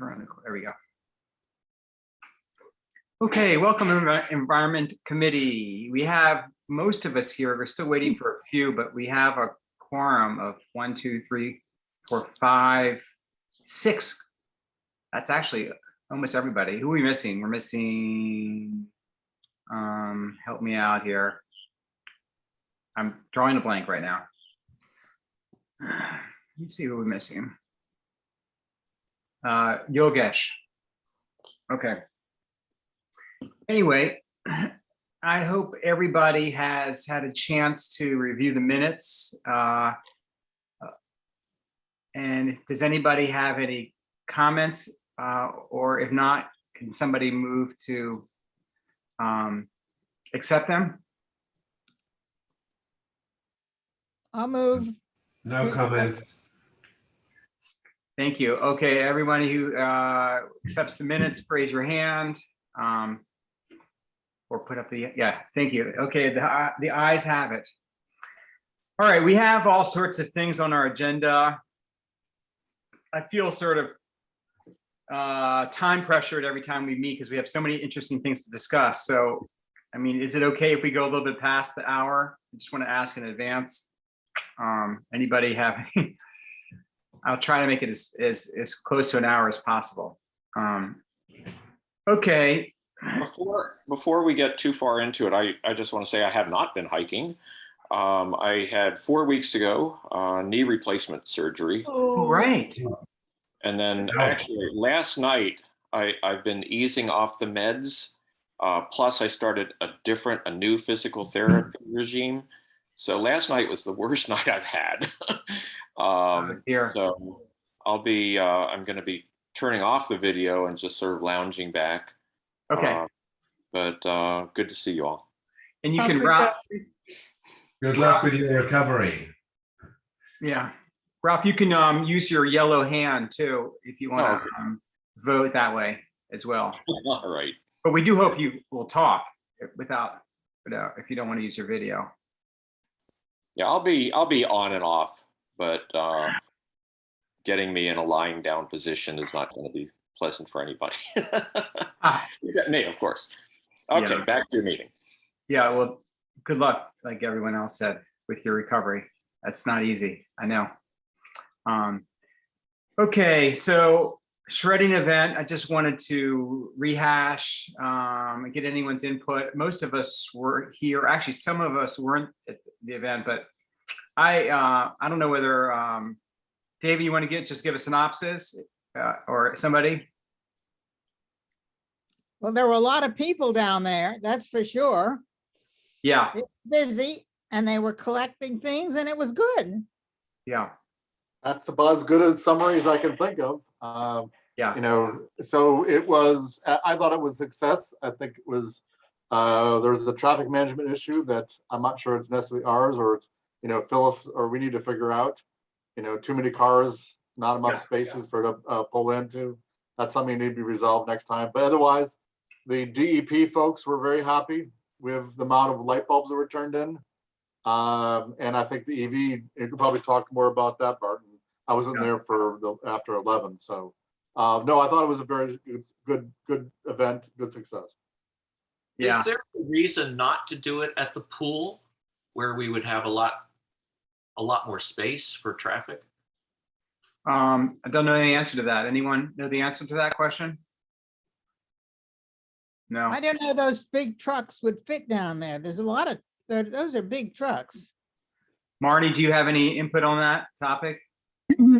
There we go. Okay, welcome to Environment Committee. We have most of us here. We're still waiting for a few, but we have a quorum of 1, 2, 3, 4, 5, 6. That's actually almost everybody. Who are we missing? We're missing, help me out here. I'm drawing a blank right now. Let's see who we're missing. Yogesh. Okay. Anyway, I hope everybody has had a chance to review the minutes. And does anybody have any comments? Or if not, can somebody move to accept them? I'll move. No comment. Thank you. Okay, everybody who accepts the minutes, raise your hand. Or put up the, yeah, thank you. Okay, the ayes have it. All right, we have all sorts of things on our agenda. I feel sort of time pressured every time we meet because we have so many interesting things to discuss. So, I mean, is it okay if we go a little bit past the hour? I just want to ask in advance. Anybody have any? I'll try to make it as close to an hour as possible. Okay. Before we get too far into it, I just want to say I have not been hiking. I had 4 weeks ago knee replacement surgery. Oh, right. And then actually last night I've been easing off the meds. Plus I started a new physical therapy regime. So last night was the worst night I've had. So I'm going to be turning off the video and just sort of lounging back. Okay. But good to see you all. And you can Ralph. Good luck with your recovery. Yeah, Ralph, you can use your yellow hand too if you want to vote that way as well. All right. But we do hope you will talk without if you don't want to use your video. Yeah, I'll be on and off, but getting me in a lying down position is not going to be pleasant for anybody. Except me, of course. Okay, yeah. Back to your meeting. Yeah, well, good luck, like everyone else said, with your recovery. That's not easy, I know. Okay, so shredding event, I just wanted to rehash, get anyone's input. Most of us were here. Actually, some of us weren't at the event, but I don't know whether, David, you want to just give a synopsis or somebody? Well, there were a lot of people down there, that's for sure. Yeah. It was busy and they were collecting things and it was good. Yeah. That's about as good a summary as I can think of. Yeah. You know, so it was, I thought it was a success. I think it was, there's a traffic management issue that I'm not sure it's necessarily ours or it's, you know, Phyllis, or we need to figure out, you know, too many cars, not enough spaces for to pull into. That's something that need to be resolved next time. But otherwise, the DEP folks were very happy with the amount of light bulbs that were turned in. And I think the EV, you could probably talk more about that, Barton. I wasn't there for after 11. So no, I thought it was a very good event, good success. Yeah. Is there a reason not to do it at the pool where we would have a lot more space for traffic? I don't know the answer to that. Anyone know the answer to that question? No. I don't know, those big trucks would fit down there. There's a lot of, those are big trucks. Marnie, do you have any input on that topic?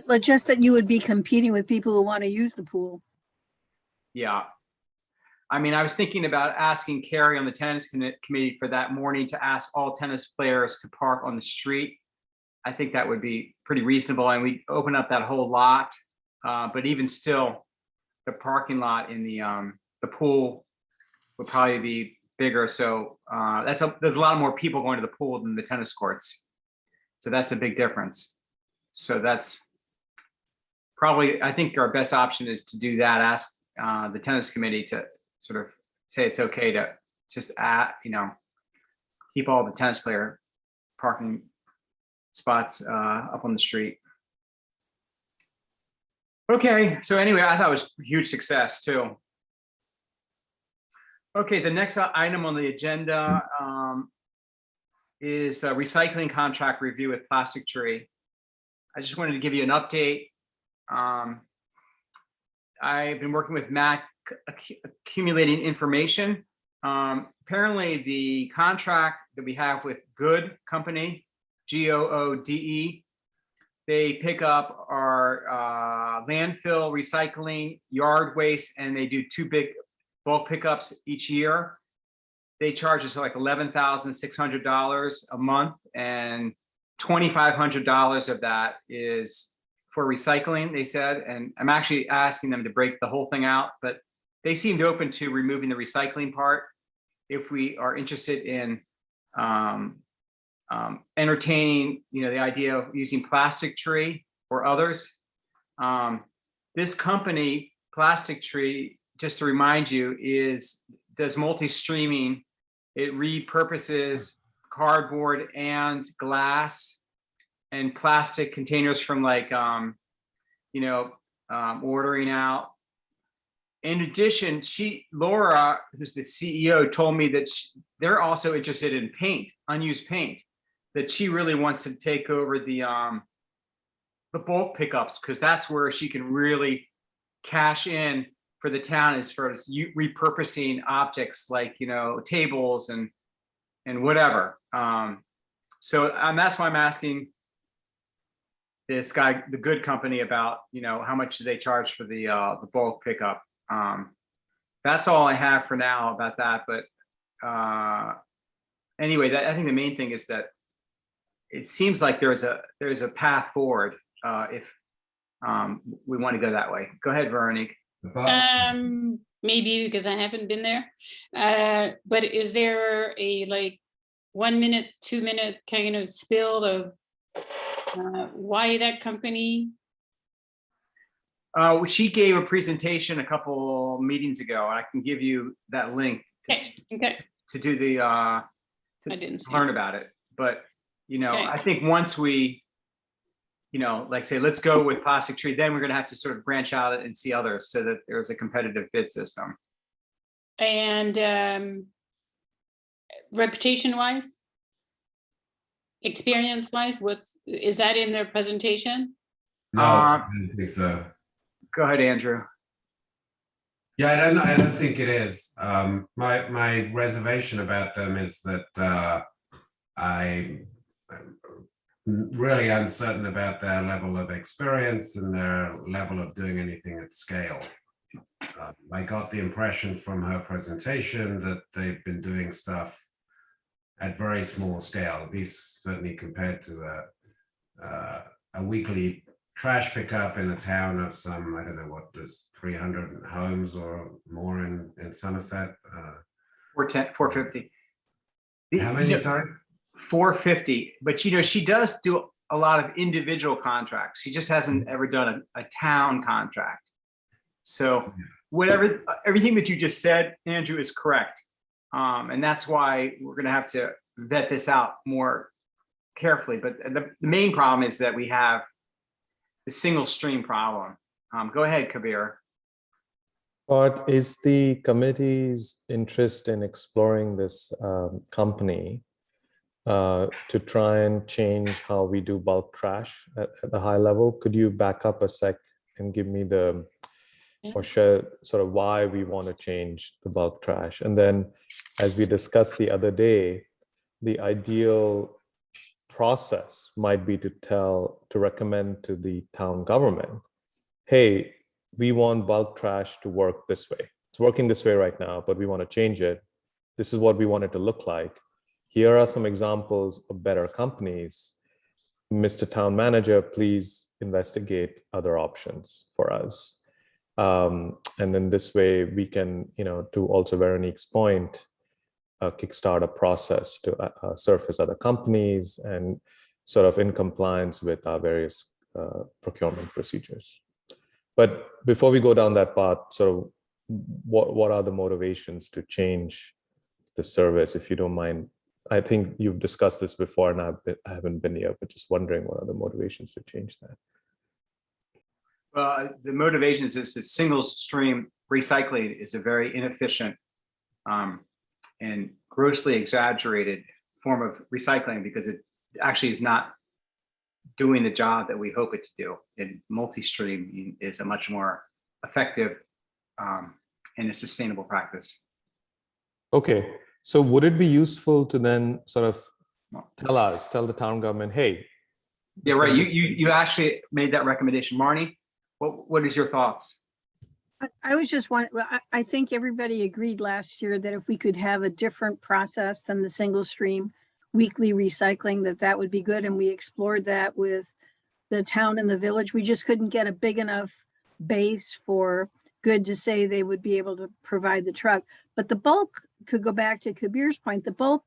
But just that you would be competing with people who want to use the pool. Yeah. I mean, I was thinking about asking Carrie on the tennis committee for that morning to ask all tennis players to park on the street. I think that would be pretty reasonable, and we open up that whole lot. But even still, the parking lot in the pool would probably be bigger. So there's a lot more people going to the pool than the tennis courts. So that's a big difference. So that's probably, I think our best option is to do that. Ask the tennis committee to sort of say it's okay to just keep all the tennis player parking spots up on the street. Okay, so anyway, I thought it was a huge success too. Okay, the next item on the agenda is a recycling contract review with Plastic Tree. I just wanted to give you an update. I've been working with Matt accumulating information. Apparently the contract that we have with Good Company, Goode, they pick up our landfill, recycling, yard waste, and they do 2 big bulk pickups each year. They charge us like $11,600 a month, and $2,500 of that is for recycling, they said. And I'm actually asking them to break the whole thing out, but they seemed open to removing the recycling part if we are interested in entertaining, the idea of using Plastic Tree or others. This company, Plastic Tree, just to remind you, does multi-streaming. It repurposes cardboard and glass and plastic containers from like, ordering out. In addition, Laura, who's the CEO, told me that they're also interested in paint, unused paint, that she really wants to take over the bulk pickups, because that's where she can really cash in for the town, as far as repurposing objects like, tables and whatever. So that's why I'm asking this guy, the Good Company, about, how much do they charge for the bulk pickup. That's all I have for now about that. But anyway, I think the main thing is that it seems like there's a path forward if we want to go that way. Go ahead, Veronique. Maybe because I haven't been there. But is there a 1 minute, 2 minute kind of spill of why that company? She gave a presentation a couple meetings ago. I can give you that link Okay. to do the I didn't see learn it. about it. But Okay. I think once we, like say, let's go with Plastic Tree, then we're going to have to sort of branch out and see others, so that there's a competitive bid system. And reputation wise, experience wise, is that in their presentation? No, I don't think so. Go ahead, Andrew. Yeah, I don't think it is. My reservation about them is that I'm really uncertain about their level of experience and their level of doing anything at scale. I got the impression from her presentation that they've been doing stuff at very small scale, at least certainly compared to a weekly trash pickup in a town of some, I don't know what, there's 300 homes or more in Somerset. 450. How many, sorry? 450. But she does do a lot of individual contracts. She just hasn't ever done a town contract. So everything that you just said, Andrew, is correct. And that's why we're going to have to vet this out more carefully. But the main problem is that we have the single stream problem. Go ahead, Kabir. But is the committee's interest in exploring this company to try and change how we do bulk trash at the high level? Could you back up a sec and give me or share sort of why we want to change the bulk trash? And then, as we discussed the other day, the ideal process might be to recommend to the town government, hey, we want bulk trash to work this way. It's working this way right now, but we want to change it. This is what we want it to look like. Here are some examples of better companies. Mr. Town Manager, please investigate other options for us. And then this way we can, to also Veronique's point, kickstart a process to surface other companies and sort of in compliance with our various procurement procedures. But before we go down that path, so what are the motivations to change the service, if you don't mind? I think you've discussed this before and I haven't been here, but just wondering what are the motivations to change that? The motivation is that single stream recycling is a very inefficient and grossly exaggerated form of recycling because it actually is not doing the job that we hope it to do. And multi-stream is a much more effective and a sustainable practice. Okay, so would it be useful to then sort of tell the town government, hey. Yeah, right. You actually made that recommendation, Marnie. What is your thoughts? I was just wondering, I think everybody agreed last year that if we could have a different process than the single stream weekly recycling, that would be good. And we explored that with the town and the village. We just couldn't get a big enough base for good to say they would be able to provide the truck. But the bulk, could go back to Kabir's point, the bulk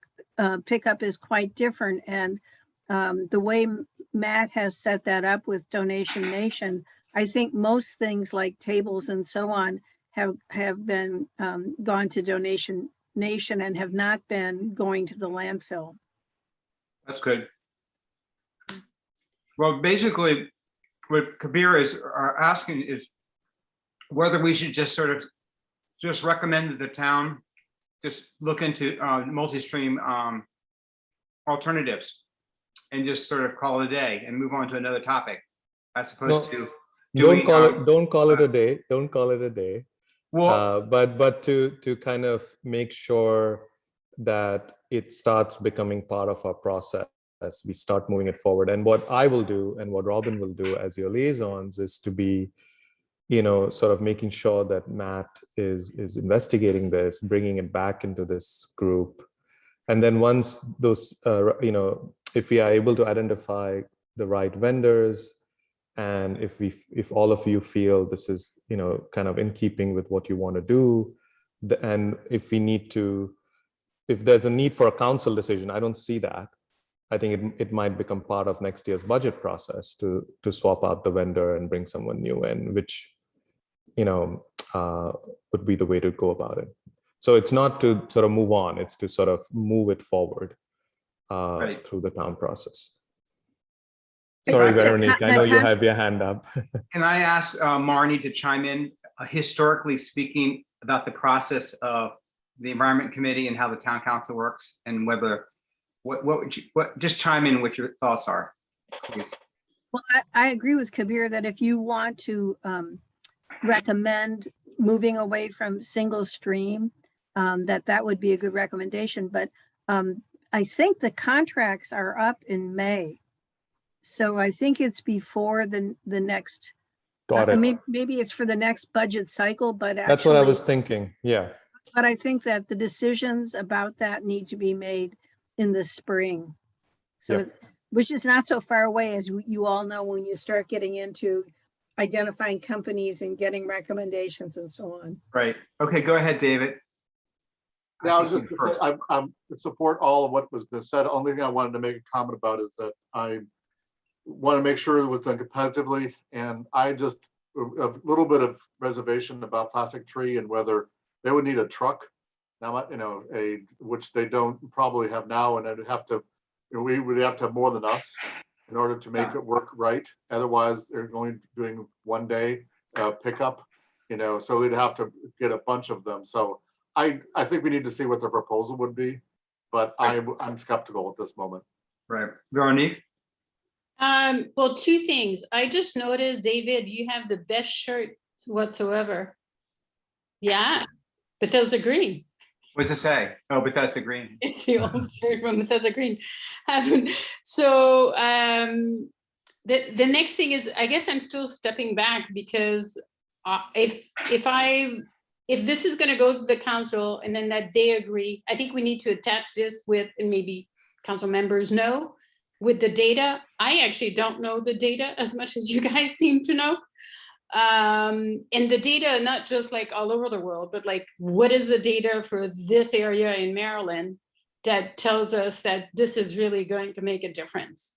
pickup is quite different. And the way Matt has set that up with Donation Nation, I think most things like tables and so on have been gone to Donation Nation and have not been going to the landfill. That's good. Well, basically, what Kabir are asking is whether we should just sort of just recommend that the town just look into multi-stream alternatives and just sort of call it a day and move on to another topic, as opposed to don't call it a day. Don't call it a day. Well, but to kind of make sure that it starts becoming part of our process as we start moving it forward. And what I will do and what Robin will do as your liaisons is to be, sort of making sure that Matt is investigating this, bringing it back into this group. And then once those, if we are able to identify the right vendors, and if all of you feel this is, kind of in keeping with what you want to do, and if there's a need for a council decision, I don't see that. I think it might become part of next year's budget process to swap out the vendor and bring someone new in, which, would be the way to go about it. So it's not to sort of move on, it's to sort of move it forward Right. through the town process. Sorry, Veronique, I know you have your hand up. Can I ask Marnie to chime in, historically speaking, about the process of the Environment Committee and how the Town Council works, and whether just chime in what your thoughts are, please. Well, I agree with Kabir that if you want to recommend moving away from single stream, that would be a good recommendation. But I think the contracts are up in May. So I think it's before the next. Got it. Maybe it's for the next budget cycle, but actually, that's what I was thinking. Yeah. But I think that the decisions about that need to be made in the spring. So, Yep. Which is not so far away, as you all know, when you start getting into identifying companies and getting recommendations and so on. Right. Okay, go ahead, David. Now, just to say, I support all of what was been said. Only thing I wanted to make a comment about is that I want to make sure it was done competitively, and I just a little bit of reservation about Plastic Tree and whether they would need a truck now, which they don't probably have now, and I'd have to, we would have to have more than us in order to make it work right. Otherwise, they're doing one day pickup, so they'd have to get a bunch of them. So I think we need to see what the proposal would be, but I'm skeptical at this moment. Right, Veronique. Well, two things. I just noticed, David, you have the best shirt whatsoever. Yeah, Bethesda Green. What does it say? Oh, Bethesda Green. It's the old shirt from Bethesda Green. So the next thing is, I guess I'm still stepping back, because if this is going to go to the council and then that they agree, I think we need to attach this with, and maybe council members know, with the data. I actually don't know the data as much as you guys seem to know. And the data, not just like all over the world, but like, what is the data for this area in Maryland that tells us that this is really going to make a difference?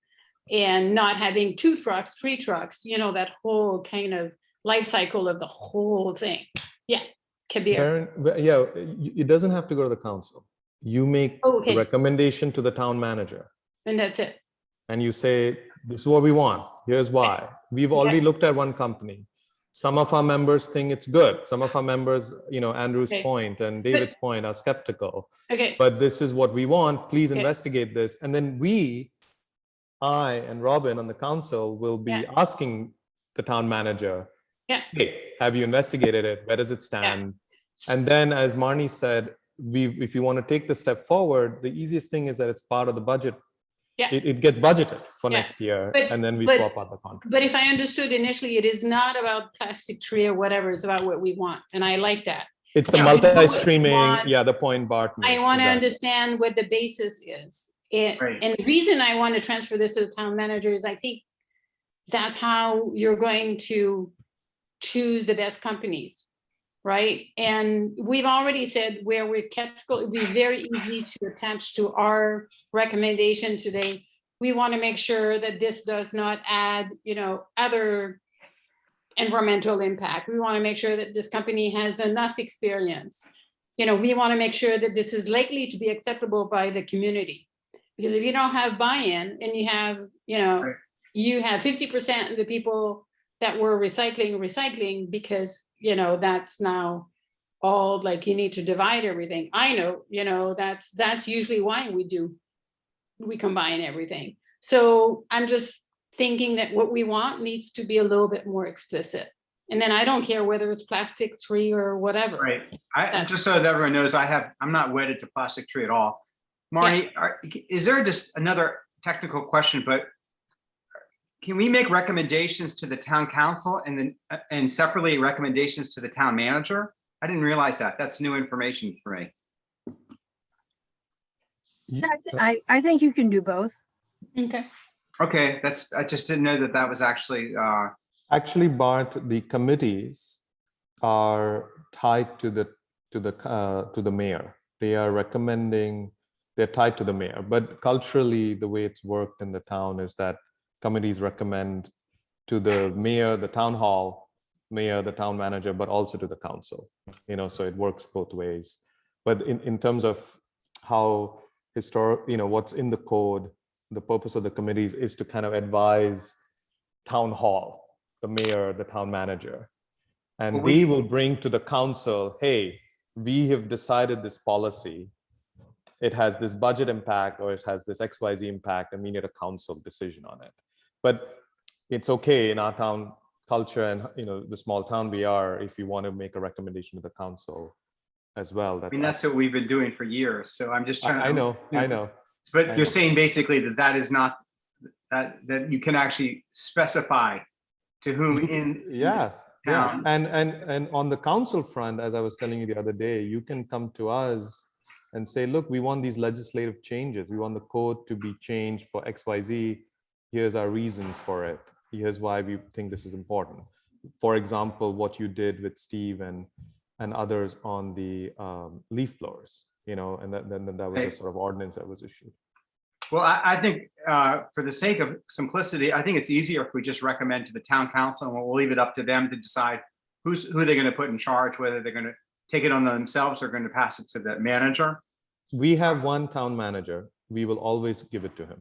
And not having 2 trucks, 3 trucks, that whole kind of life cycle of the whole thing. Yeah, Kabir. Yeah, it doesn't have to go to the council. You make a recommendation to the town manager. And that's it. And you say, this is what we want. Here's why. We've already looked at one company. Some of our members think it's good. Some of our members, Andrew's Okay. point and David's point are skeptical. Okay, But this is what we want. Please Okay. investigate this. And then I and Robin on the council will be Yeah. asking the town manager, Yeah. hey, have you investigated it? Where does it stand? And then, as Marnie said, if you want to take the step forward, the easiest thing is that it's part of the budget. Yeah. It gets budgeted for Yeah. next year, But- and then we but- swap out the contract. but if I understood initially, it is not about plastic tree or whatever, it's about what we want, and I like that. It's the Yeah, we know what we multi-streaming, want. the point Barton. I want to understand what the basis is. Right. And the reason I want to transfer this to the town manager is I think that's how you're going to choose the best companies, right? And we've already said where we're skeptical, it'd be very easy to attach to our recommendation today. We want to make sure that this does not add, other environmental impact. We want to make sure that this company has enough experience. We want to make sure that this is likely to be acceptable by the community. Because if you don't have buy-in and you have, Right. you have 50% of the people that were recycling because, that's now all like you need to divide everything. I know, that's usually why we combine everything. So I'm just thinking that what we want needs to be a little bit more explicit. And then I don't care whether it's plastic tree or whatever. Right. And just so that everyone knows, I'm not wedded to plastic tree at all. Marnie, is there just another technical question, but can we make recommendations to the town council and separately recommendations to the town manager? I didn't realize that. That's new information for me. I think you can do both. Okay. Okay, I just didn't know that was actually, Actually, Bart, the committees are tied to the mayor. They are recommending, they're tied to the mayor. But culturally, the way it's worked in the town is that committees recommend to the mayor, the town hall, mayor, the town manager, but also to the council. So it works both ways. But in terms of how what's in the code, the purpose of the committees is to kind of advise town hall, the mayor, the town manager. And they will bring to the council, hey, we have decided this policy. It has this budget impact or it has this XYZ impact and we need a council decision on it. But it's okay in our town culture and the small town we are, if you want to make a recommendation to the council as well. that's what we've been doing for years. So I'm just trying to. I know. But you're saying basically that is not, that you can actually specify to whom Yeah. town. And on the council front, as I was telling you the other day, you can come to us and say, look, we want these legislative changes. We want the code to be changed for XYZ. Here's our reasons for it. Here's why we think this is important. For example, what you did with Steve and others on the leaf blowers, and then that was a sort of ordinance that was issued. Well, I think for the sake of simplicity, I think it's easier if we just recommend to the town council and we'll leave it up to them to decide who they're going to put in charge, whether they're going to take it on themselves or going to pass it to the manager. We have one town manager. We will always give it to him,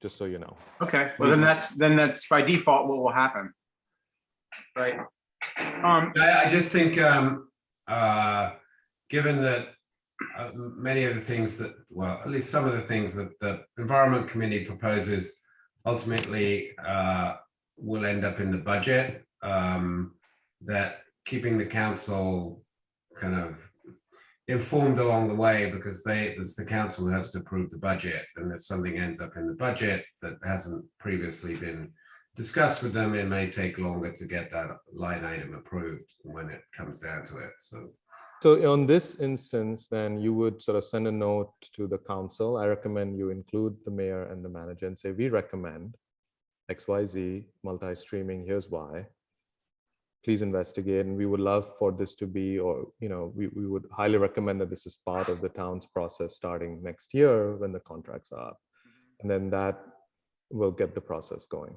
just so you know. Okay, well then that's by default what will happen. Right. I just think, given that many of the things that, well, at least some of the things that the Environment Committee proposes ultimately will end up in the budget, that keeping the council kind of informed along the way, because it's the council who has to approve the budget, and if something ends up in the budget that hasn't previously been discussed with them, it may take longer to get that line item approved when it comes down to it. So on this instance, then you would sort of send a note to the council. I recommend you include the mayor and the manager and say, we recommend XYZ multi-streaming, here's why. Please investigate, and we would love for this to be, or we would highly recommend that this is part of the town's process starting next year when the contracts are up. And then that will get the process going.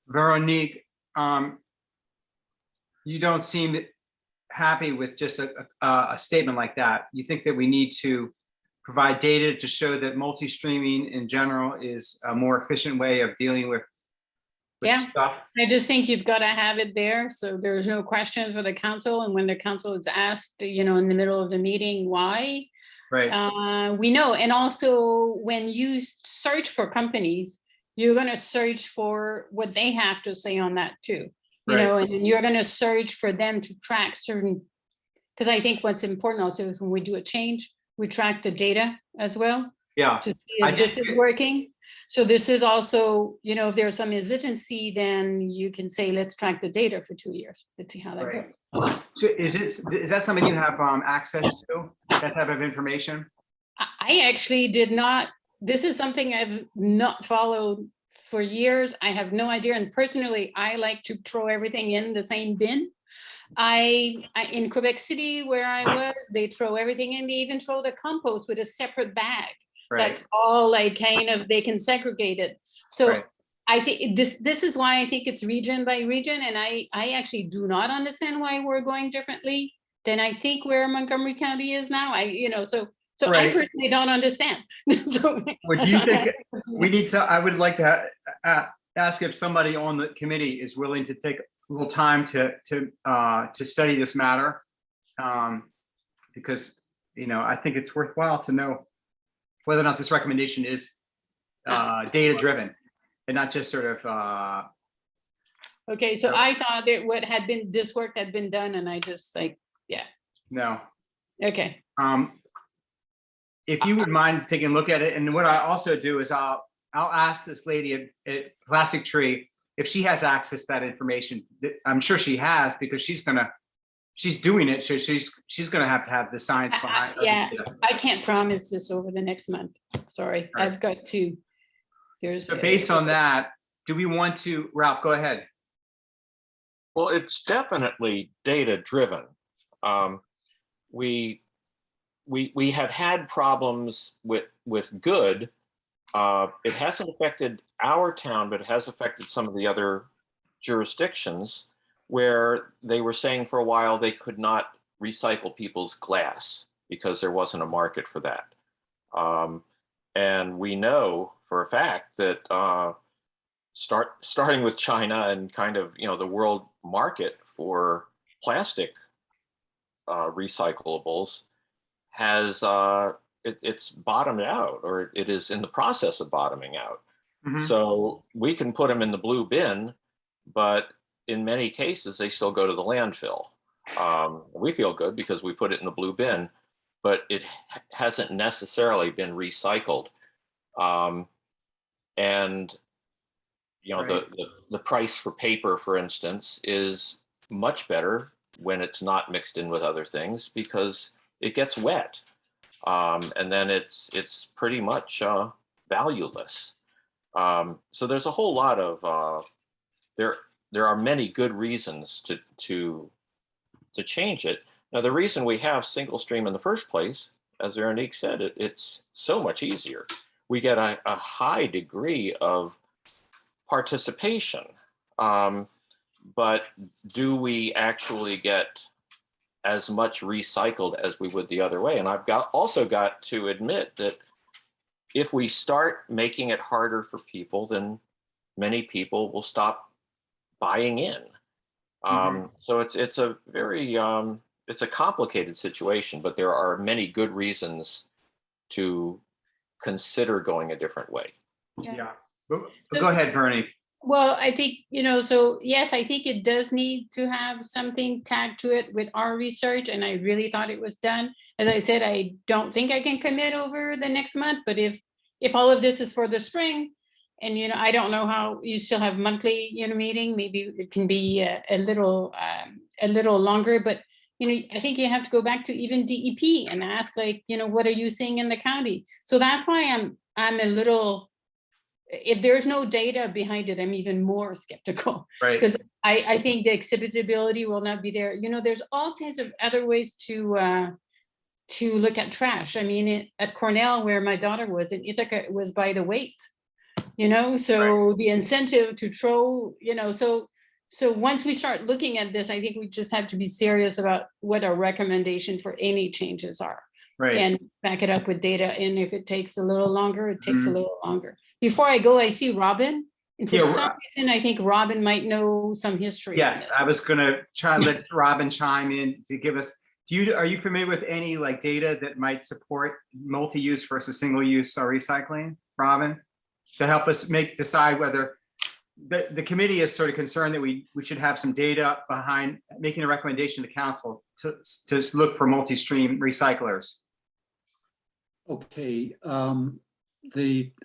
Veronique, you don't seem happy with just a statement like that. You think that we need to provide data to show that multi-streaming in general is a more efficient way of dealing with with Yeah. stuff. I just think you've got to have it there, so there's no question for the council, and when the council is asked, in the middle of the meeting, why? Right, We know, and also when you search for companies, you're gonna search for what they have to say on that too. And then you're gonna search for them to track certain, because I think what's important also is when we do a change, we track the data as well yeah. to see I if this think is working. So this is also, if there's some hesitancy, then you can say, let's track the data for 2 years. Let's see how that Right. goes. So is that something you have access to, that type of information? I actually did not, this is something I've not followed for years. I have no idea. And personally, I like to throw everything in the same bin. I in Quebec City where I was, they throw everything in. They even throw the compost with a separate bag. Right, That's all like kind of, they can segregate it. So right. I think this is why I think it's region by region. And I actually do not understand why we're going differently than I think where Montgomery County is now. So I Right. personally don't understand. So Would you think we need I would like to ask if somebody on the committee is willing to take a little time to study this matter. Because, I think it's worthwhile to know whether or not this recommendation is data driven and not just sort of. Okay, so I thought that this work had been done, and I just No. okay. If you would mind taking a look at it, and what I also do is I'll ask this lady at Plastic Tree if she has access to that information. I'm sure she has, because she's doing it, so she's gonna have to have the science behind it. Yeah, I can't promise this over the next month. Sorry, Right. I've got to. So based on that, do we want to, Ralph, go ahead. Well, it's definitely data driven. We have had problems with good. It hasn't affected our town, but it has affected some of the other jurisdictions where they were saying for a while they could not recycle people's glass because there wasn't a market for that. And we know for a fact that starting with China and kind of, the world market for plastic recyclables has it's bottomed out, or it is in the process of bottoming out. Mhm. So we can put them in the blue bin, but in many cases they still go to the landfill. We feel good because we put it in the blue bin, but it hasn't necessarily been recycled. And Right. the price for paper, for instance, is much better when it's not mixed in with other things because it gets wet, and then it's pretty much valueless. So there's a whole lot of there are many good reasons to change it. Now, the reason we have single stream in the first place, as Veronique said, it's so much easier. We get a high degree of participation, but do we actually get as much recycled as we would the other way? And I've also got to admit that if we start making it harder for people, then many people will stop buying in. So it's a very it's a complicated situation, but there are many good reasons to consider going a different way. Yeah. But go ahead, Bernie. Well, I think, so yes, I think it does need to have something tagged to it with our research, and I really thought it was done. As I said, I don't think I can commit over the next month, but if all of this is for the spring, and I don't know how you still have monthly, meeting, maybe it can be a little longer, but I think you have to go back to even DEP and ask, like, what are you seeing in the county? So that's why I'm a little, if there's no data behind it, I'm even more skeptical. Right. Because I think the exhibitability will not be there. There's all kinds of other ways to look at trash. I mean, at Cornell, where my daughter was, in Ithaca, it was by the weight. So the incentive to throw, so once we start looking at this, I think we just have to be serious about what our recommendation for any changes are. Right. And back it up with data. And if it takes a little longer, it takes a little longer. Before I go, I see Robin. And for Yeah, some reason, I think Robin might know some history. on yes, this. I was gonna try to let Robin chime in to give us, are you familiar with any like data that might support multi-use versus single-use recycling, Robin? To help us decide whether, the committee is sort of concerned that we should have some data behind making a recommendation to council to look for multi-stream recyclers. Okay, I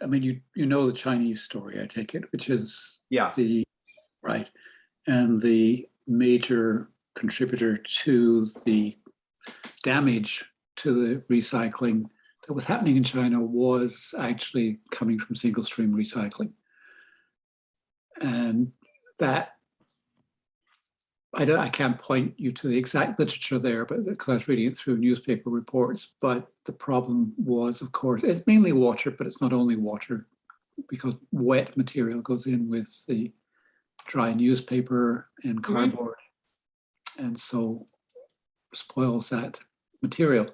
mean, you know the Chinese story, I take it, which is Yeah. right. And the major contributor to the damage to the recycling that was happening in China was actually coming from single stream recycling. And that, I can't point you to the exact literature there, but because I was reading it through newspaper reports. But the problem was, of course, it's mainly water, but it's not only water, because wet material goes in with the dry newspaper and cardboard, and so spoils that material.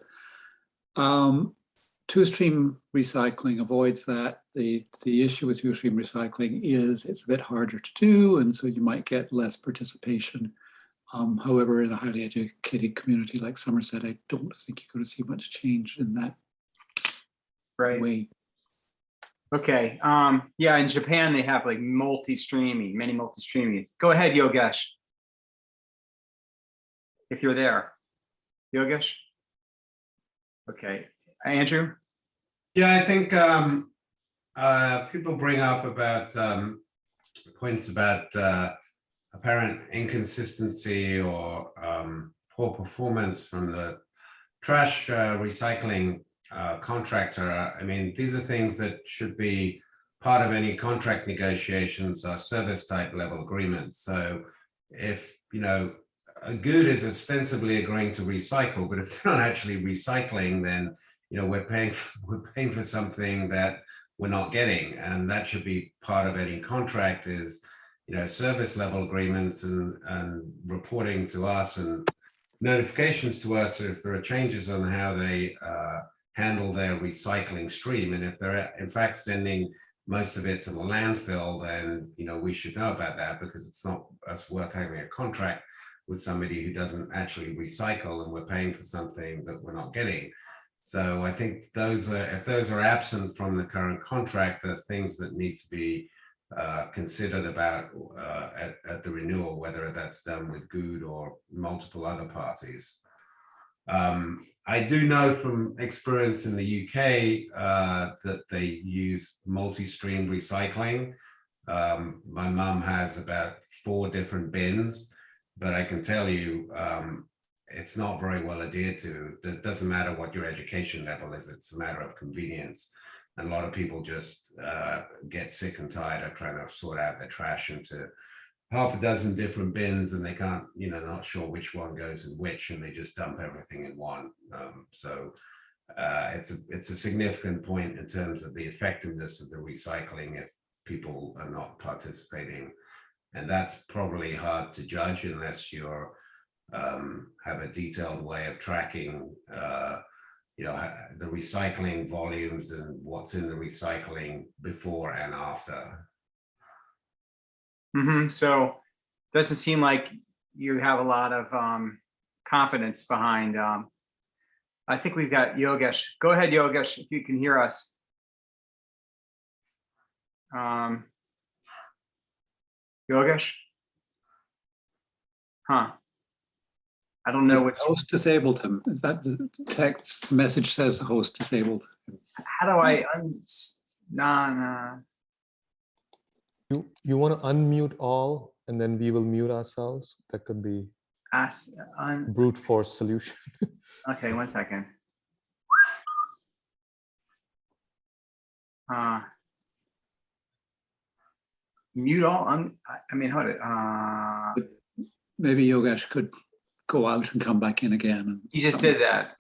Two-stream recycling avoids that. The issue with two-stream recycling is it's a bit harder to do, and so you might get less participation. However, in a highly educated community like Somerset, I don't think you're going to see much change in that way. Okay. Yeah, in Japan, they have like many multi-streaming. Go ahead, Yogesh. If you're there. Yogesh? Okay. Andrew? Yeah, I think people bring up about points about apparent inconsistency or poor performance from the trash recycling contractor. I mean, these are things that should be part of any contract negotiations or service type level agreements. So if, a good is ostensibly agreeing to recycle, but if they're not actually recycling, then we're paying for something that we're not getting, and that should be part of any contract. Is service level agreements and reporting to us and notifications to us if there are changes on how they handle their recycling stream, and if they're in fact sending most of it to the landfill, then we should know about that, because it's not us worth having a contract with somebody who doesn't actually recycle, and we're paying for something that we're not getting. So I think if those are absent from the current contract, they're things that need to be considered about at the renewal, whether that's done with good or multiple other parties. I do know from experience in the UK that they use multi-stream recycling. My mum has about 4 different bins, but I can tell you it's not very well adhered to. It doesn't matter what your education level is, it's a matter of convenience. And a lot of people just get sick and tired of trying to sort out their trash into half a dozen different bins, and they can't, they're not sure which one goes in which, and they just dump everything in one. So it's a significant point in terms of the effectiveness of the recycling if people are not participating. And that's probably hard to judge unless you're have a detailed way of tracking the recycling volumes and what's in the recycling before and after. So doesn't seem like you have a lot of confidence behind. I think we've got Yogesh. Go ahead, Yogesh, if you can hear us. Yogesh? Huh. I don't know what host disabled him. Is that the text message says the host disabled him? How do I nah. You want to unmute all, and then we will mute ourselves? That could be brute force solution. Okay, 1 second. Mute all. I mean, hold it. Maybe Yogesh could go out and come back in again. You just did that.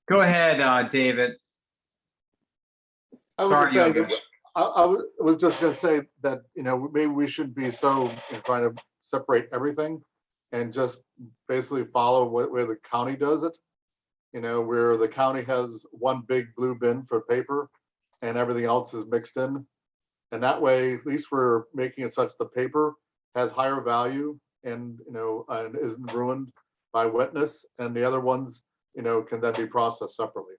Go ahead, David. Sorry, Yogesh. I was just going to say that, maybe we should be trying to separate everything and just basically follow where the county does it, where the county has one big blue bin for paper and everything else is mixed in. And that way, at least we're making it such the paper has higher value and, and isn't ruined by wetness, and the other ones, can then be processed separately.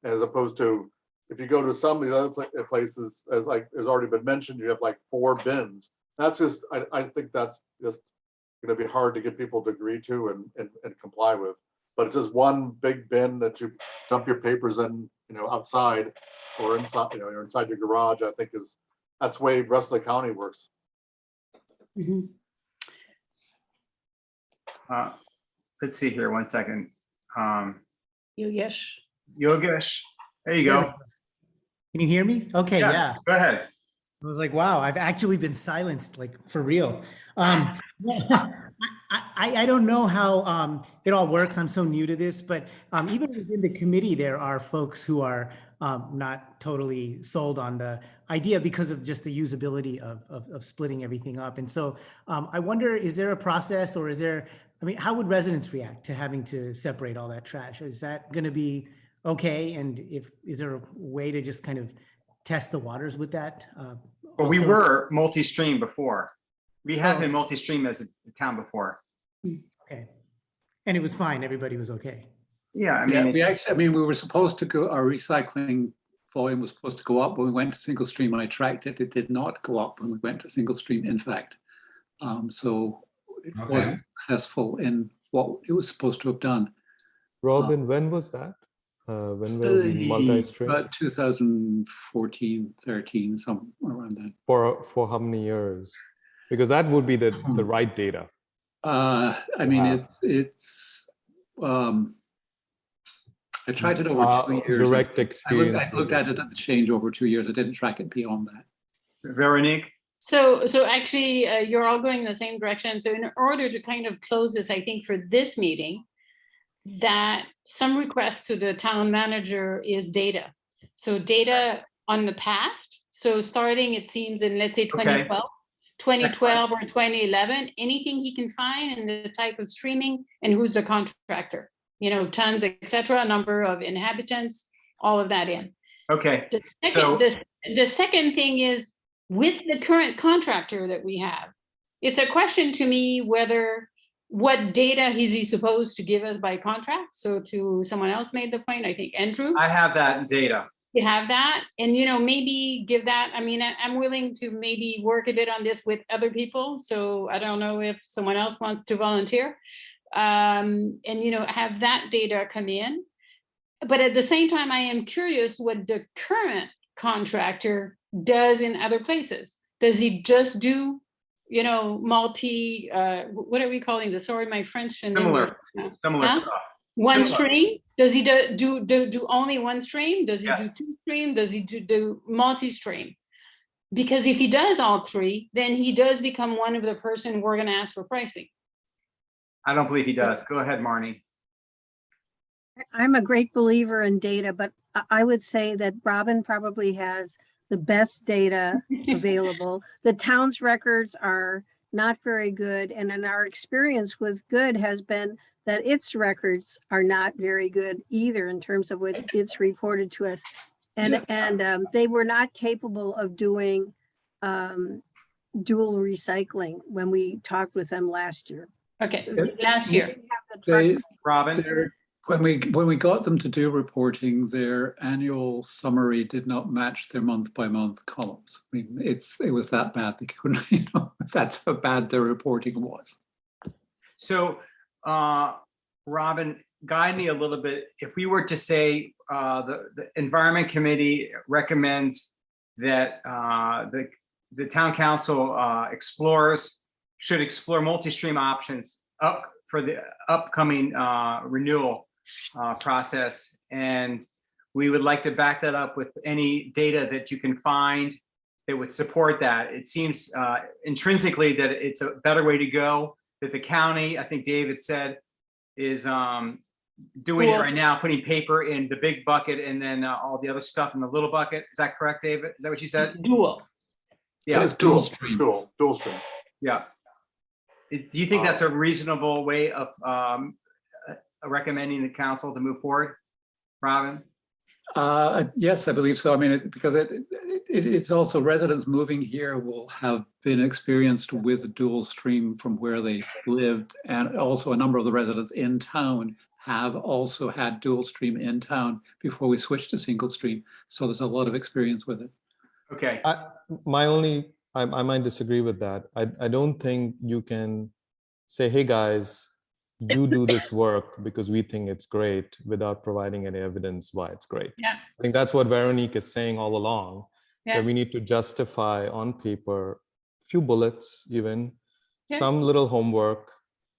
As opposed to, if you go to some of the other places, as already been mentioned, you have like 4 bins. That's just, I think that's just going to be hard to get people to agree to and comply with. But it's just one big bin that you dump your papers in, outside or inside, or inside your garage. I think that's the way the rest of the county works. Let's see here, 1 second. Yogesh. Yogesh, there you go. Can you hear me? Okay, yeah. Go ahead. I was like, wow, I've actually been silenced, like for real. I don't know how it all works. I'm so new to this, but even within the committee, there are folks who are not totally sold on the idea because of just the usability of splitting everything up. And so I wonder, is there a process, or how would residents react to having to separate all that trash? Is that going to be okay? And is there a way to just kind of test the waters with that? Well, we were multi-stream before. We have been multi-stream as a town before. Okay. And it was fine. Everybody was okay. Yeah, I mean, we were supposed to go, our recycling volume was supposed to go up when we went to single stream. I tracked it. It did not go up when we went to single stream, in fact. So it wasn't successful in what it was supposed to have done. Robin, when was that? When were we multi-stream? About 2014, 13, somewhere around then. For how many years? Because that would be the right data. It's I tried it over 2 years. Direct experience. I looked at it at the change over 2 years. I didn't track it beyond that. Veronique? So actually, you're all going in the same direction. So in order to kind of close this, I think for this meeting, that some request to the town manager is data. So data on the past. So starting, it seems, in, let's say, 2012 or 2011, anything he can find in the type of streaming and who's the contractor, tons, etc., number of inhabitants, all of that in. Okay. The second thing is, with the current contractor that we have, it's a question to me what data is he supposed to give us by contract? So to someone else made the point, I think Andrew. I have that data. You have that, and maybe give that. I mean, I'm willing to maybe work a bit on this with other people. So I don't know if someone else wants to volunteer, and have that data come in. But at the same time, I am curious what the current contractor does in other places. Does he just do multi, what are we calling this? Sorry, my French. Similar stuff. One stream? Does he do only one stream? Does he do 2 stream? Does he do multi-stream? Because if he does all 3, then he does become one of the person we're going to ask for pricing. I don't believe he does. Go ahead, Marnie. I'm a great believer in data, but I would say that Robin probably has the best data available. The town's records are not very good. And in our experience with Good has been that its records are not very good either in terms of what it's reported to us. And they were not capable of doing dual recycling when we talked with them last year. Okay, last year. Robin? When we got them to do reporting, their annual summary did not match their month-by-month columns. I mean, it was that bad. They couldn't, that's how bad their reporting was. So, Robin, guide me a little bit. If we were to say the Environment Committee recommends that the Town Council should explore multi-stream options for the upcoming renewal process, and we would like to back that up with any data that you can find that would support that. It seems intrinsically that it's a better way to go, that the county, I think David said, is doing it right now, putting paper in the big bucket and then all the other stuff in the little bucket. Is that correct, David? Is that what you said? Dual. Yeah. It's dual stream. Yeah. Do you think that's a reasonable way of recommending the council to move forward, Robin? Yes, I believe so. I mean, because it's also residents moving here will have been experienced with a dual stream from where they lived. And also a number of the residents in town have also had dual stream in town before we switched to single stream. So there's a lot of experience with it. Okay, I might disagree with that. I don't think you can say, hey guys, you do this work because we think it's great without providing any evidence why it's great. Yeah. I think that's what Veronique is saying all along, Yeah. that we need to justify on paper, a few bullets even, Yeah. some little homework,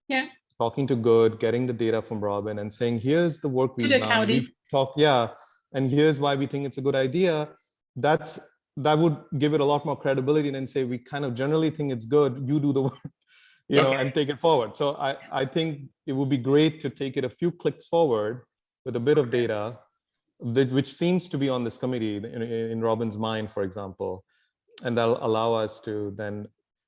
Yeah. talking to Good, getting the data from Robin and saying, here's the work To we've the done. county. We've talked, yeah, and here's why we think it's a good idea. That would give it a lot more credibility than say, we kind of generally think it's good, you do the work, and take it forward. So I think it would be great to take it a few clicks forward with a bit of data, which seems to be on this committee in Robin's mind, for example, and that'll allow us to then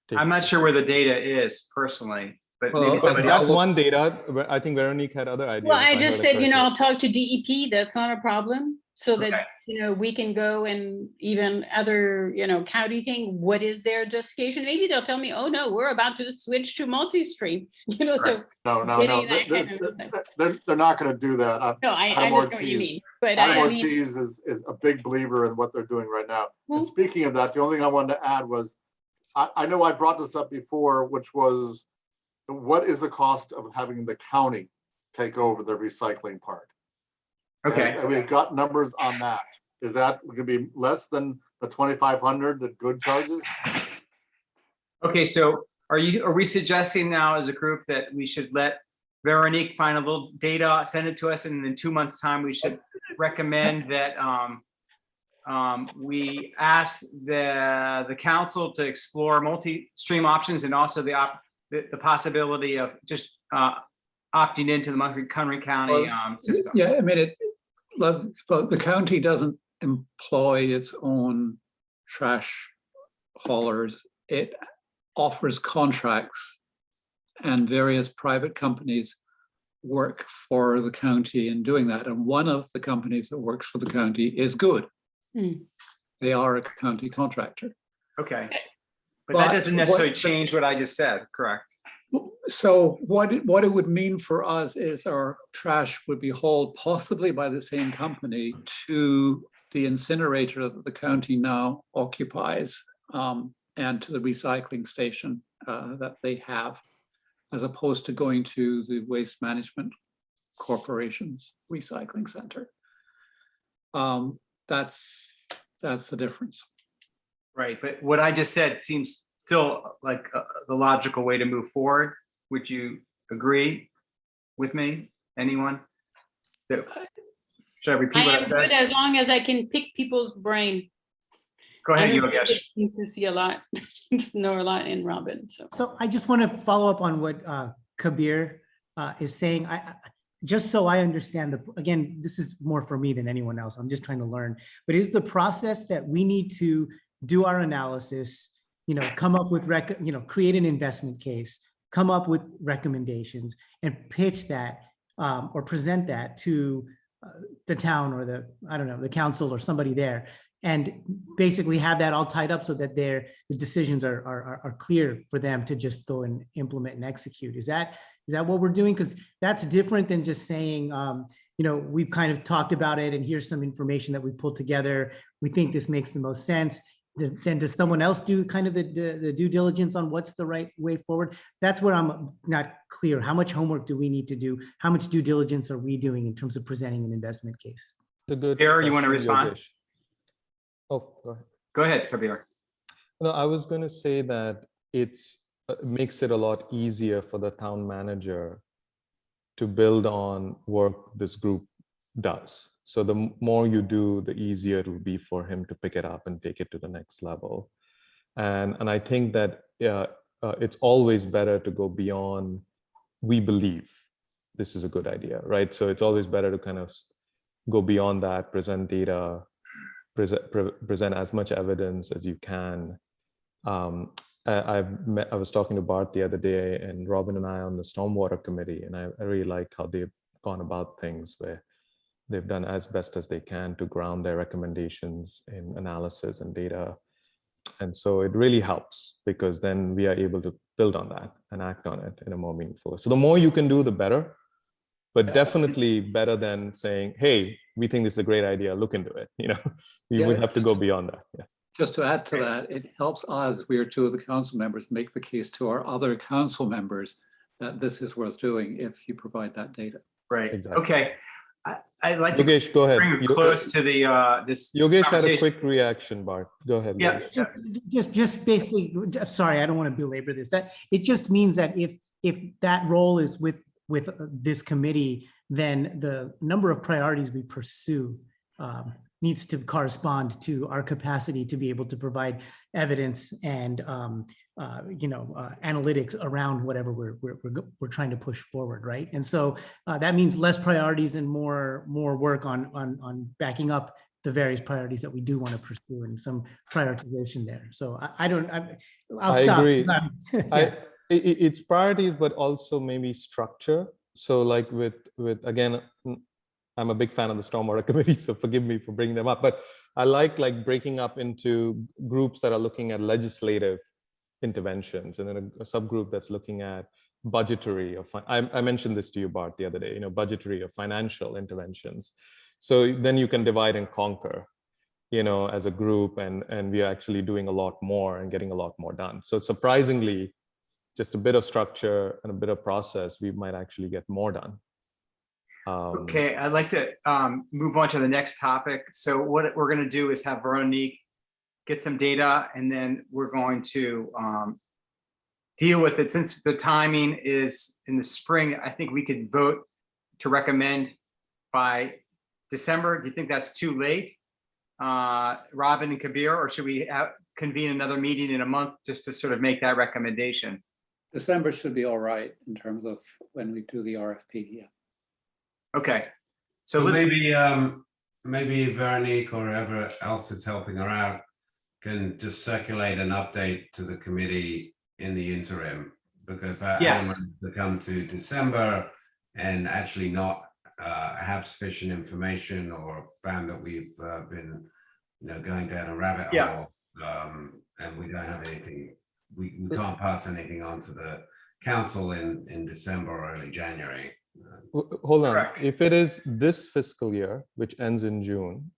take. I'm not sure where the data is personally, but Well, maybe but somebody That's else. one data. I think Veronique had other ideas. Well, if I heard just it said, correctly. I'll talk to DEP. That's not a problem. So that, Okay. we can go and even other, county thing, what is their justification? Maybe they'll tell me, oh no, we're about to switch to multi-stream, so. No, getting that kind of insight. they're not going to do that. No, I Adam understand what you Ortiz- mean, but Adam I mean, Ortiz is a big believer in what they're doing right now. And Who? speaking of that, the only thing I wanted to add was, I know I brought this up before, which was, what is the cost of having the county take over the recycling part? Okay, And we've got numbers on that. Is that going to be less than the 2,500 that Good charges? okay, so are we suggesting now as a group that we should let Veronique find a little data, send it to us, and in 2 months' time, we should recommend that we ask the council to explore multi-stream options and also the possibility of just opting into the Montgomery County system. Yeah, I mean, but the county doesn't employ its own trash haulers. It offers contracts, and various private companies work for the county in doing that. And one of the companies that works for the county is Good. They are a county contractor. Okay, but that doesn't necessarily change what I just said, correct? So what it would mean for us is our trash would be hauled possibly by the same company to the incinerator that the county now occupies, and to the recycling station that they have, as opposed to going to the Waste Management Corporation's recycling center. That's the difference. Right, but what I just said seems still like the logical way to move forward. Would you agree with me? Anyone? Should I repeat I what am I good said? as long as I can pick people's brain. Go ahead, I don't Yogesh. seem to see a lot, know a lot in Robin, so. So I just want to follow up on what Kabir is saying. Just so I understand, again, this is more for me than anyone else. I'm just trying to learn. But is the process that we need to do our analysis, come up with, create an investment case, come up with recommendations, and pitch that or present that to the town or the council or somebody there, and basically have that all tied up so that the decisions are clear for them to just go and implement and execute. Is that what we're doing? Because that's different than just saying, we've kind of talked about it and here's some information that we pulled together. We think this makes the most sense. Then does someone else do kind of the due diligence on what's the right way forward? That's where I'm not clear. How much homework do we need to do? How much due diligence are we doing in terms of presenting an investment case? It's a good Kabir, you want to question, respond? Yogesh. Oh, go ahead. Go ahead, Kabir. No, I was going to say that it makes it a lot easier for the town manager to build on work this group does. So the more you do, the easier it will be for him to pick it up and take it to the next level. And I think that it's always better to go beyond, we believe this is a good idea, right? So it's always better to kind of go beyond that, present data, present as much evidence as you can. I was talking to Bart the other day, and Robin and I on the stormwater committee, and I really like how they've gone about things, where They've done as best as they can to ground their recommendations in analysis and data. And so it really helps because then we are able to build on that and act on it in a more meaningful way. So the more you can do, the better, but definitely better than saying, hey, we think this is a great idea, look into it. You would have to go beyond that. Yeah. Just to add to that, it helps us, we are two of the council members, make the case to our other council members that this is worth doing if you provide that data. Right. Exactly. Okay. I'd like to Yogesh, go ahead. bring it close to the this. Yogesh had a conversation. quick reaction, Bart. Go ahead. Yeah. Yogesh. Just basically, sorry, I don't want to belabor this. That it just means that if that role is with this committee, then the number of priorities we pursue needs to correspond to our capacity to be able to provide evidence and analytics around whatever we're trying to push forward, right? And so that means less priorities and more work on backing up the various priorities that we do want to pursue and some prioritization there. So I'll stop. Agree. Yeah. It's priorities, but also maybe structure. So like with again, I'm a big fan of the Stormwater Committee, so forgive me for bringing them up, but I like breaking up into groups that are looking at legislative interventions and then a subgroup that's looking at budgetary or I mentioned this to you, Bart, the other day, budgetary or financial interventions. So then you can divide and conquer, as a group, and we are actually doing a lot more and getting a lot more done. So surprisingly, just a bit of structure and a bit of process, we might actually get more done. Okay, I'd like to move on to the next topic. So what we're going to do is have Veronique get some data, and then we're going to deal with it. Since the timing is in the spring, I think we could vote to recommend by December. Do you think that's too late, Robin and Kabir, or should we convene another meeting in a month just to sort of make that recommendation? December should be all right in terms of when we do the RFP. Yeah. Okay, so maybe Veronique or whoever else is helping her out can just circulate an update to the committee in the interim, because I don't want to come to December and actually not have sufficient information or found that we've been going down a rabbit hole, and we don't have anything, we can't pass anything on to the council in December or early January. Hold on. Correct. If it is this fiscal year, which ends in June,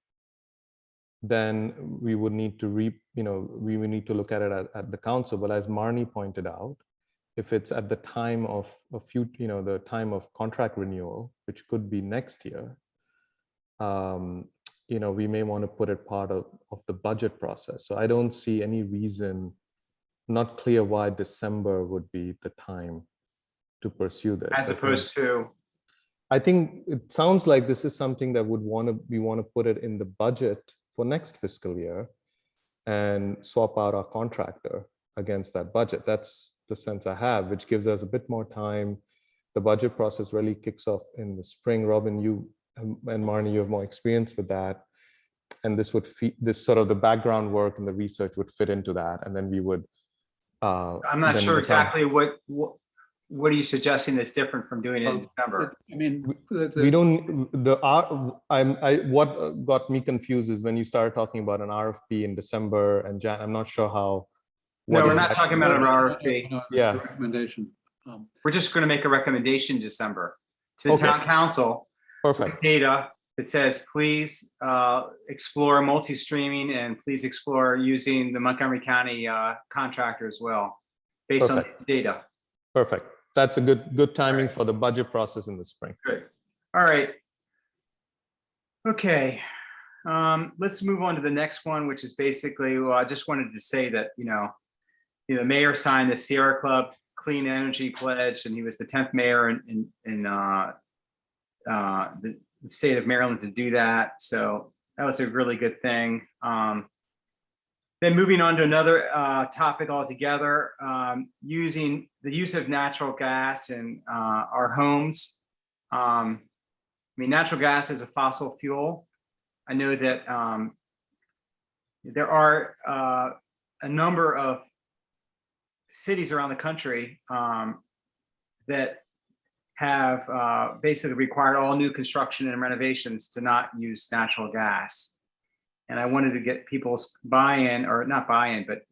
then we would need to we would need to look at it at the council. But as Marnie pointed out, if it's at the time of the time of contract renewal, which could be next year, we may want to put it part of the budget process. So I don't see any reason, not clear why December would be the time to pursue this. as opposed to, I think it sounds like this is something that we want to put it in the budget for next fiscal year and swap out our contractor against that budget. That's the sense I have, which gives us a bit more time. The budget process really kicks off in the spring. Robin, you and Marnie, you have more experience with that. And this would this sort of the background work and the research would fit into that. And then we would. I'm not sure exactly what are you suggesting that's different from doing it in December? I mean, we don't. What got me confused is when you started talking about an RFP in December and Jan. I'm not sure how. No, we're not talking about an RFP. Yeah. Recommendation. We're just going to make a recommendation in December to the town council. Perfect. Data that says, please explore multi-streaming and please explore using the Montgomery County contractor as well, based on this data. Perfect. That's a good timing for the budget process in the spring. Good. All right. Okay. Let's move on to the next one, which is basically, I just wanted to say that, the mayor signed the Sierra Club Clean Energy Pledge, and he was the 10th mayor in the state of Maryland to do that. So that was a really good thing. Then moving on to another topic altogether, using the use of natural gas in our homes. I mean, natural gas is a fossil fuel. I know that there are a number of cities around the country that have basically required all new construction and renovations to not use natural gas. And I wanted to get people's buy-in, or not buy-in, but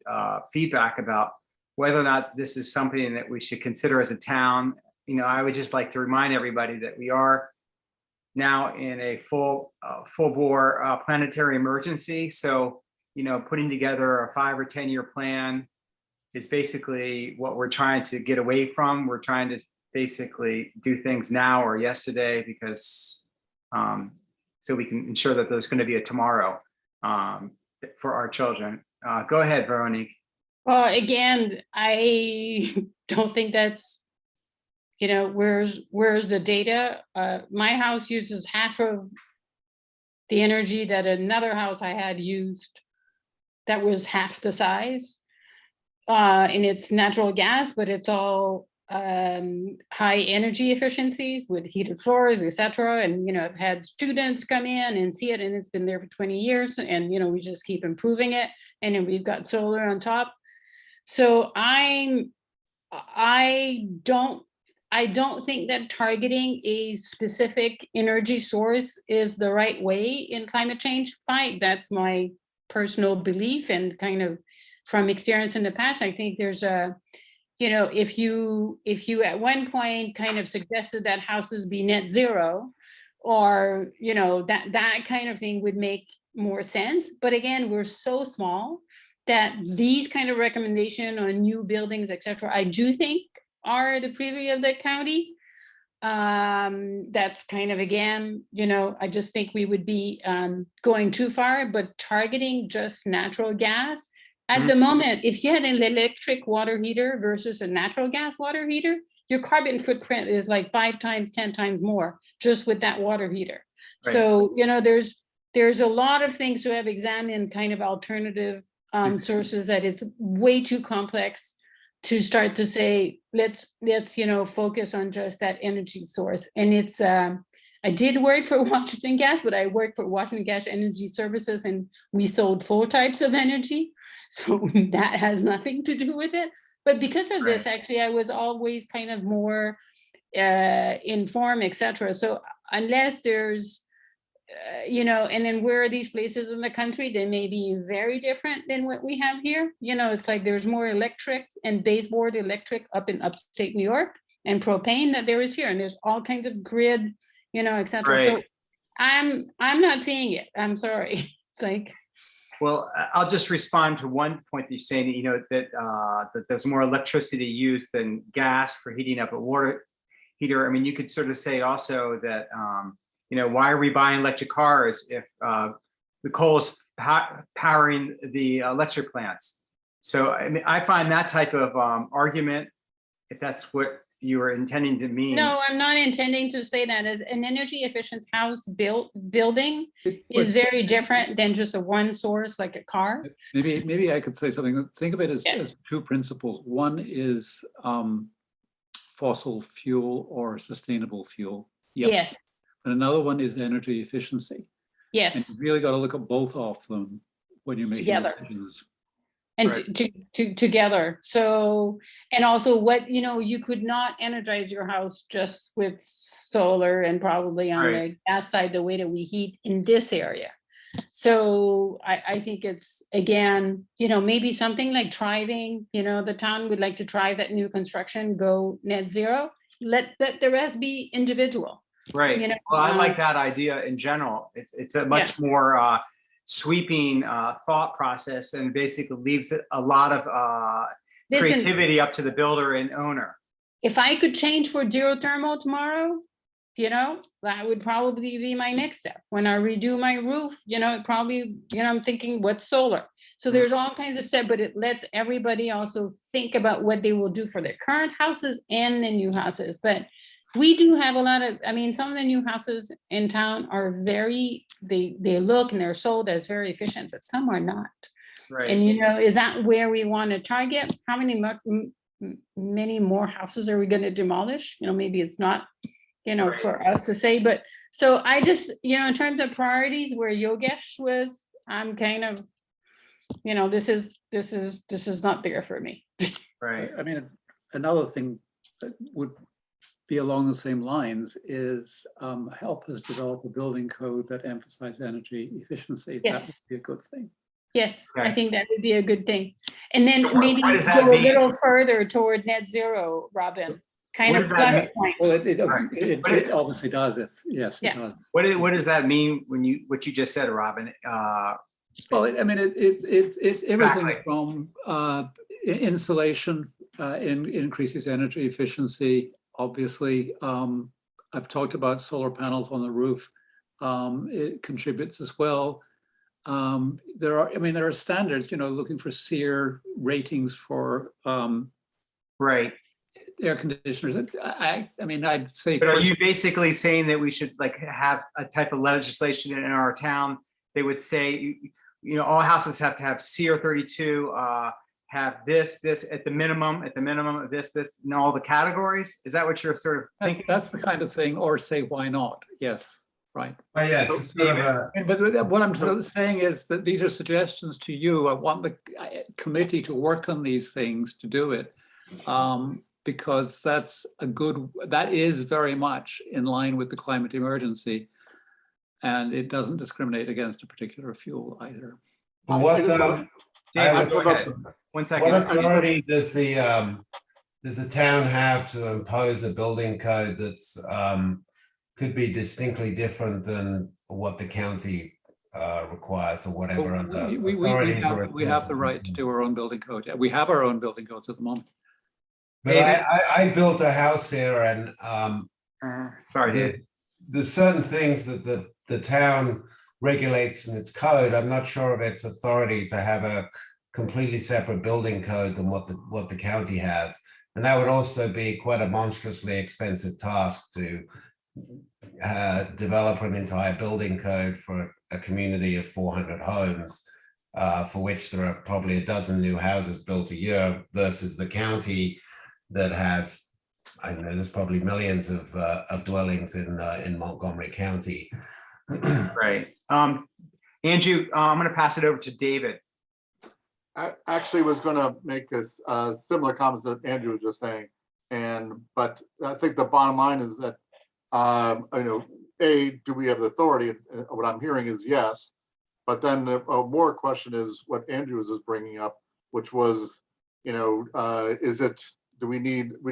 feedback about whether or not this is something that we should consider as a town. You know, I would just like to remind everybody that we are now in a full bore planetary emergency. So, you know, putting together a 5 or 10 year plan is basically what we're trying to get away from. We're trying to basically do things now or yesterday, because so we can ensure that there's going to be a tomorrow for our children. Go ahead, Veronique. Well, again, I don't think that's, you know, where's the data? My house uses half of the energy that another house I had used that was half the size. And it's natural gas, but it's all high energy efficiencies with heated floors, etc. And, you know, I've had students come in and see it, and it's been there for 20 years. And, you know, we just keep improving it. And then we've got solar on top. So I don't think that targeting a specific energy source is the right way in climate change fight. That's my personal belief, and kind of from experience in the past, I think there's a, you know, if you at one point kind of suggested that houses be net zero, or, you know, that kind of thing would make more sense. But again, we're so small that these kind of recommendation on new buildings, etc., I do think are the privy of the county. That's kind of, again, you know, I just think we would be going too far, but targeting just natural gas. At the moment, if you had an electric water heater versus a natural gas water heater, your carbon footprint is like 5 times, 10 times more just with that water heater. Right. So, you know, there's a lot of things to have examined, kind of alternative sources, that it's way too complex to start to say, let's, you know, focus on just that energy source. And it's, I did work for Washington Gas, but I worked for Washington Gas Energy Services, and we sold 4 types of energy. So that has nothing to do with it. But because of this, actually, I was always kind of more informed, etc. So unless there's, you know, and then where are these places in the country? They may be very different than what we have here. You know, it's like there's more electric and baseboard electric up in upstate New York, and propane that there is here. And there's all kinds of grid, you know, etc. So I'm not seeing it. I'm sorry. It's like, well, I'll just respond to one point that you're saying, you know, that that there's more electricity used than gas for heating up a water heater. I mean, you could sort of say also that, you know, why are we buying electric cars if the coal is powering the electric plants? So I mean, I find that type of argument, if that's what you were intending to mean. No, I'm not intending to say that. As an energy efficient house building is very different than just a one source like a car. Maybe I could say something. Think of it as 2 principles. One is fossil fuel or sustainable fuel. Yep. Yes. And another one is energy efficiency. Yes. And you really got to look at both of them when you're making decisions. And together. So, and also what, you know, you could not energize your house just with solar and probably on the gas side, the way that we heat in this area. So I think it's, again, you know, maybe something like driving, you know, the town would like to try that new construction, go net zero, let the rest be individual. Right. You know, well, I like that idea in general. It's a much more sweeping thought process, and basically leaves a lot of creativity up to the builder and owner. If I could change for geothermal tomorrow, you know, that would probably be my next step. When I redo my roof, you know, it probably, you know, I'm thinking what's solar. So there's all kinds of steps, but it lets everybody also think about what they will do for their current houses and the new houses. But we do have a lot of, I mean, some of the new houses in town are very, they look and they're sold as very efficient, but some are not. Right. And, you know, is that where we want to target? How many more houses are we going to demolish? You know, maybe it's not, you know, for us to say, but so I just, you know, in terms of priorities where Yogesh was, I'm kind of, you know, this is not there for me. Right. I mean, another thing that would be along the same lines is help us develop a building code that emphasizes energy efficiency. That would Yes. be a good thing. Yes, I Okay. think that would be a good thing. And then What maybe does that go a mean? little further toward net zero, Robin. Kind What of does that plus mean? point. Well, Right. it obviously does. Yes, Yeah. it does. What does that mean when what you just said, Robin? Well, I mean, it's everything Exactly. from insulation increases energy efficiency. Obviously, I've talked about solar panels on the roof. It contributes as well. There are standards, looking for SEER ratings for Right. air conditioners. I mean, I'd say. But are first- you basically saying that we should like have a type of legislation in our town? They would say, all houses have to have SEER 32, have this at the minimum of this, and all the categories? Is that what you're sort of thinking? That's the kind of thing, or say, why not? Yes, right. But yeah, it's sort of a, But what I'm saying is that these are suggestions to you. I want the committee to work on these things to do it. Because that is very much in line with the climate emergency. And it doesn't discriminate against a particular fuel either. but what, David, go ahead. 1 second. what authority does the town have to impose a building code that's could be distinctly different than what the county requires or whatever? Under We have the right to do our own building code. Yeah, we have our own building codes at the moment. But I built a house here, and Sorry, Dave. there's certain things that the town regulates in its code. I'm not sure of its authority to have a completely separate building code than what the county has, and that would also be quite a monstrously expensive task to develop an entire building code for a community of 400 homes, for which there are probably a dozen new houses built a year, versus the county that has, I know there's probably millions of dwellings in Montgomery County. Right. Andrew, I'm going to pass it over to David. I actually was going to make a similar comments that Andrew was just saying, but I think the bottom line is that do we have the authority? And what I'm hearing is yes, but then a more question is what Andrew was just bringing up, which was, we'd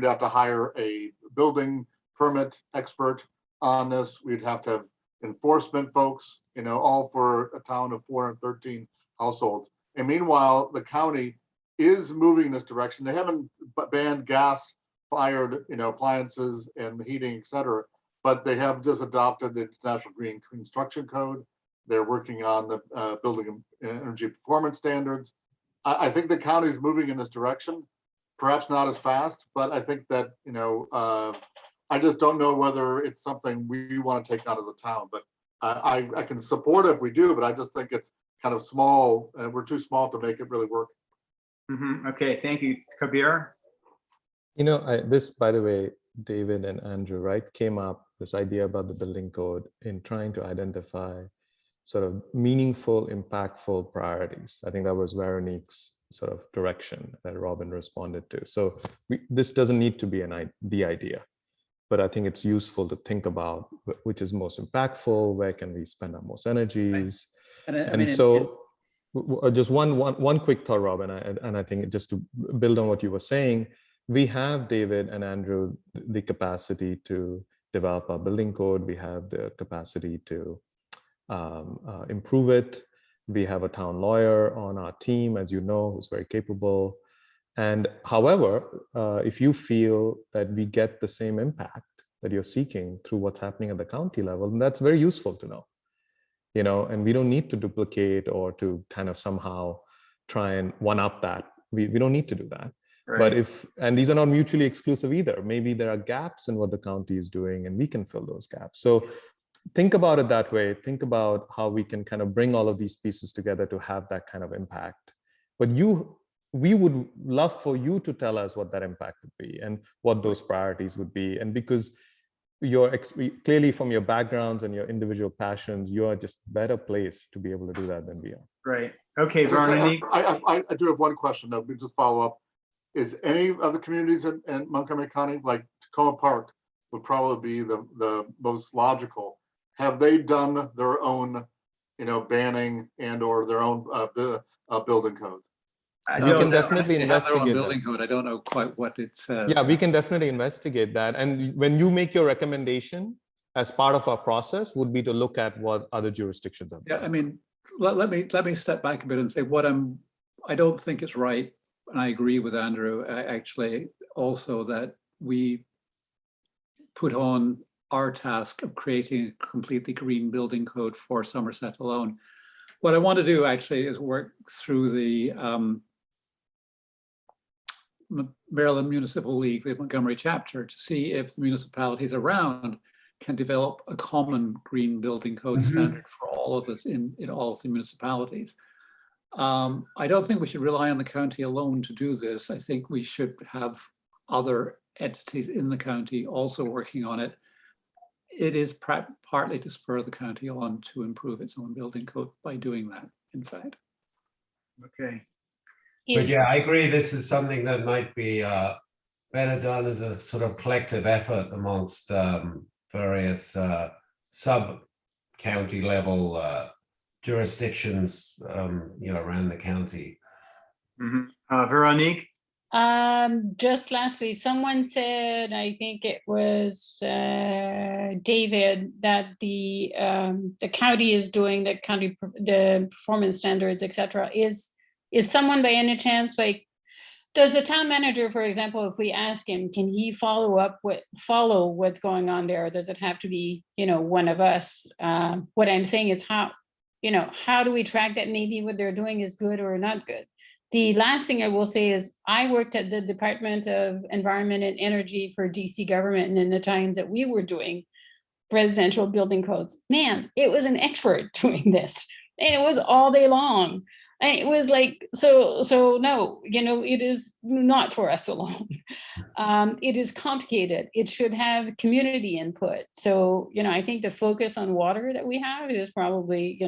have to hire a building permit expert on this. We'd have to have enforcement folks, all for a town of 413 households. And meanwhile, the county is moving in this direction. They haven't banned gas-fired, appliances and heating, et cetera, but they have just adopted the International Green Construction Code. They're working on the building energy performance standards. I think the county is moving in this direction, perhaps not as fast, but I think that, I just don't know whether it's something we want to take on as a town, but I can support it if we do, but I just think it's kind of small, and we're too small to make it really work. Okay, thank you. Kabir? This, by the way, David and Andrew, right, came up, this idea about the building code in trying to identify sort of meaningful, impactful priorities. I think that was Veronique's sort of direction that Robin responded to. So this doesn't need to be the idea, but I think it's useful to think about which is most impactful, where can we spend our most energies. Just one quick thought, Robin, and I think just to build on what you were saying, we have, David and Andrew, the capacity to develop our building code. We have the capacity to improve it. We have a town lawyer on our team, as you know, who's very capable. And however, if you feel that we get the same impact that you're seeking through what's happening at the county level, then that's very useful to know. And we don't need to duplicate or to kind of somehow try and one-up that. We don't need to do that. Right. And these are not mutually exclusive either. Maybe there are gaps in what the county is doing and we can fill those gaps. So think about it that way. Think about how we can kind of bring all of these pieces together to have that kind of impact. But we would love for you to tell us what that impact would be and what those priorities would be. And because you're clearly, from your backgrounds and your individual passions, you are just better placed to be able to do that than we are. Right. Okay, Veronique. I do have one question though. We just follow up. Is any of the communities in Montgomery County, like Tacoma Park, would probably be the most logical. Have they done their own, banning and or their own building code? I We don't can know. definitely They have their own investigate building that. code. I don't know quite what it says. Yeah, we can definitely investigate that. And when you make your recommendation as part of our process, would be to look at what other jurisdictions have Yeah, done. I mean, let me step back a bit and say I don't think it's right, and I agree with Andrew, actually, also that we put on our task of creating a completely green building code for Somerset alone. What I want to do actually is work through the Maryland Municipal League, the Montgomery chapter, to see if the municipalities around can develop a common green building code standard for all of us in all of the municipalities. I don't think we should rely on the county alone to do this. I think we should have other entities in the county also working on it. It is partly to spur the county on to improve its own building code by doing that, in fact. Okay. But yeah, I agree. This is something that might be better done as a sort of collective effort amongst various sub-county level jurisdictions, around the county. Veronique? Just lastly, someone said, I think it was David, that the county is doing the performance standards, etc. Is someone by any chance, like, does the town manager, for example, if we ask him, can he follow what's going on there? Or does it have to be, one of us? What I'm saying is how do we track that maybe what they're doing is good or not good? The last thing I will say is I worked at the Department of Environment and Energy for DC government, and in the times that we were doing residential building codes, man, it was an expert doing this, and it was all day long. And it was like, so no, it is not for us alone. It is complicated. It should have community input. So, I think the focus on water that we have is probably,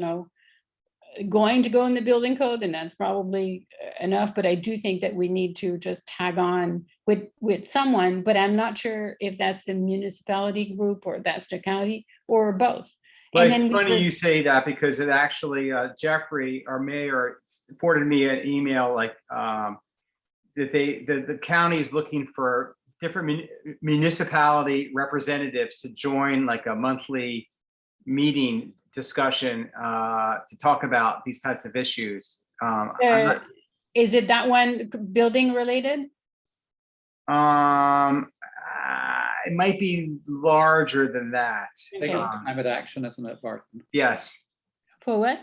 going to go in the building code, and that's probably enough. But I do think that we need to just tag on with someone, but I'm not sure if that's the municipality group or that's the county or both. Well, And it's then funny you say that, because it actually, Jeffrey, our mayor, forwarded me an email like that the county is looking for different municipality representatives to join like a monthly meeting discussion to talk about these types of issues. is it that one building related? It might be larger than that. I think it's climate action, isn't it, Barton? Yes, For what?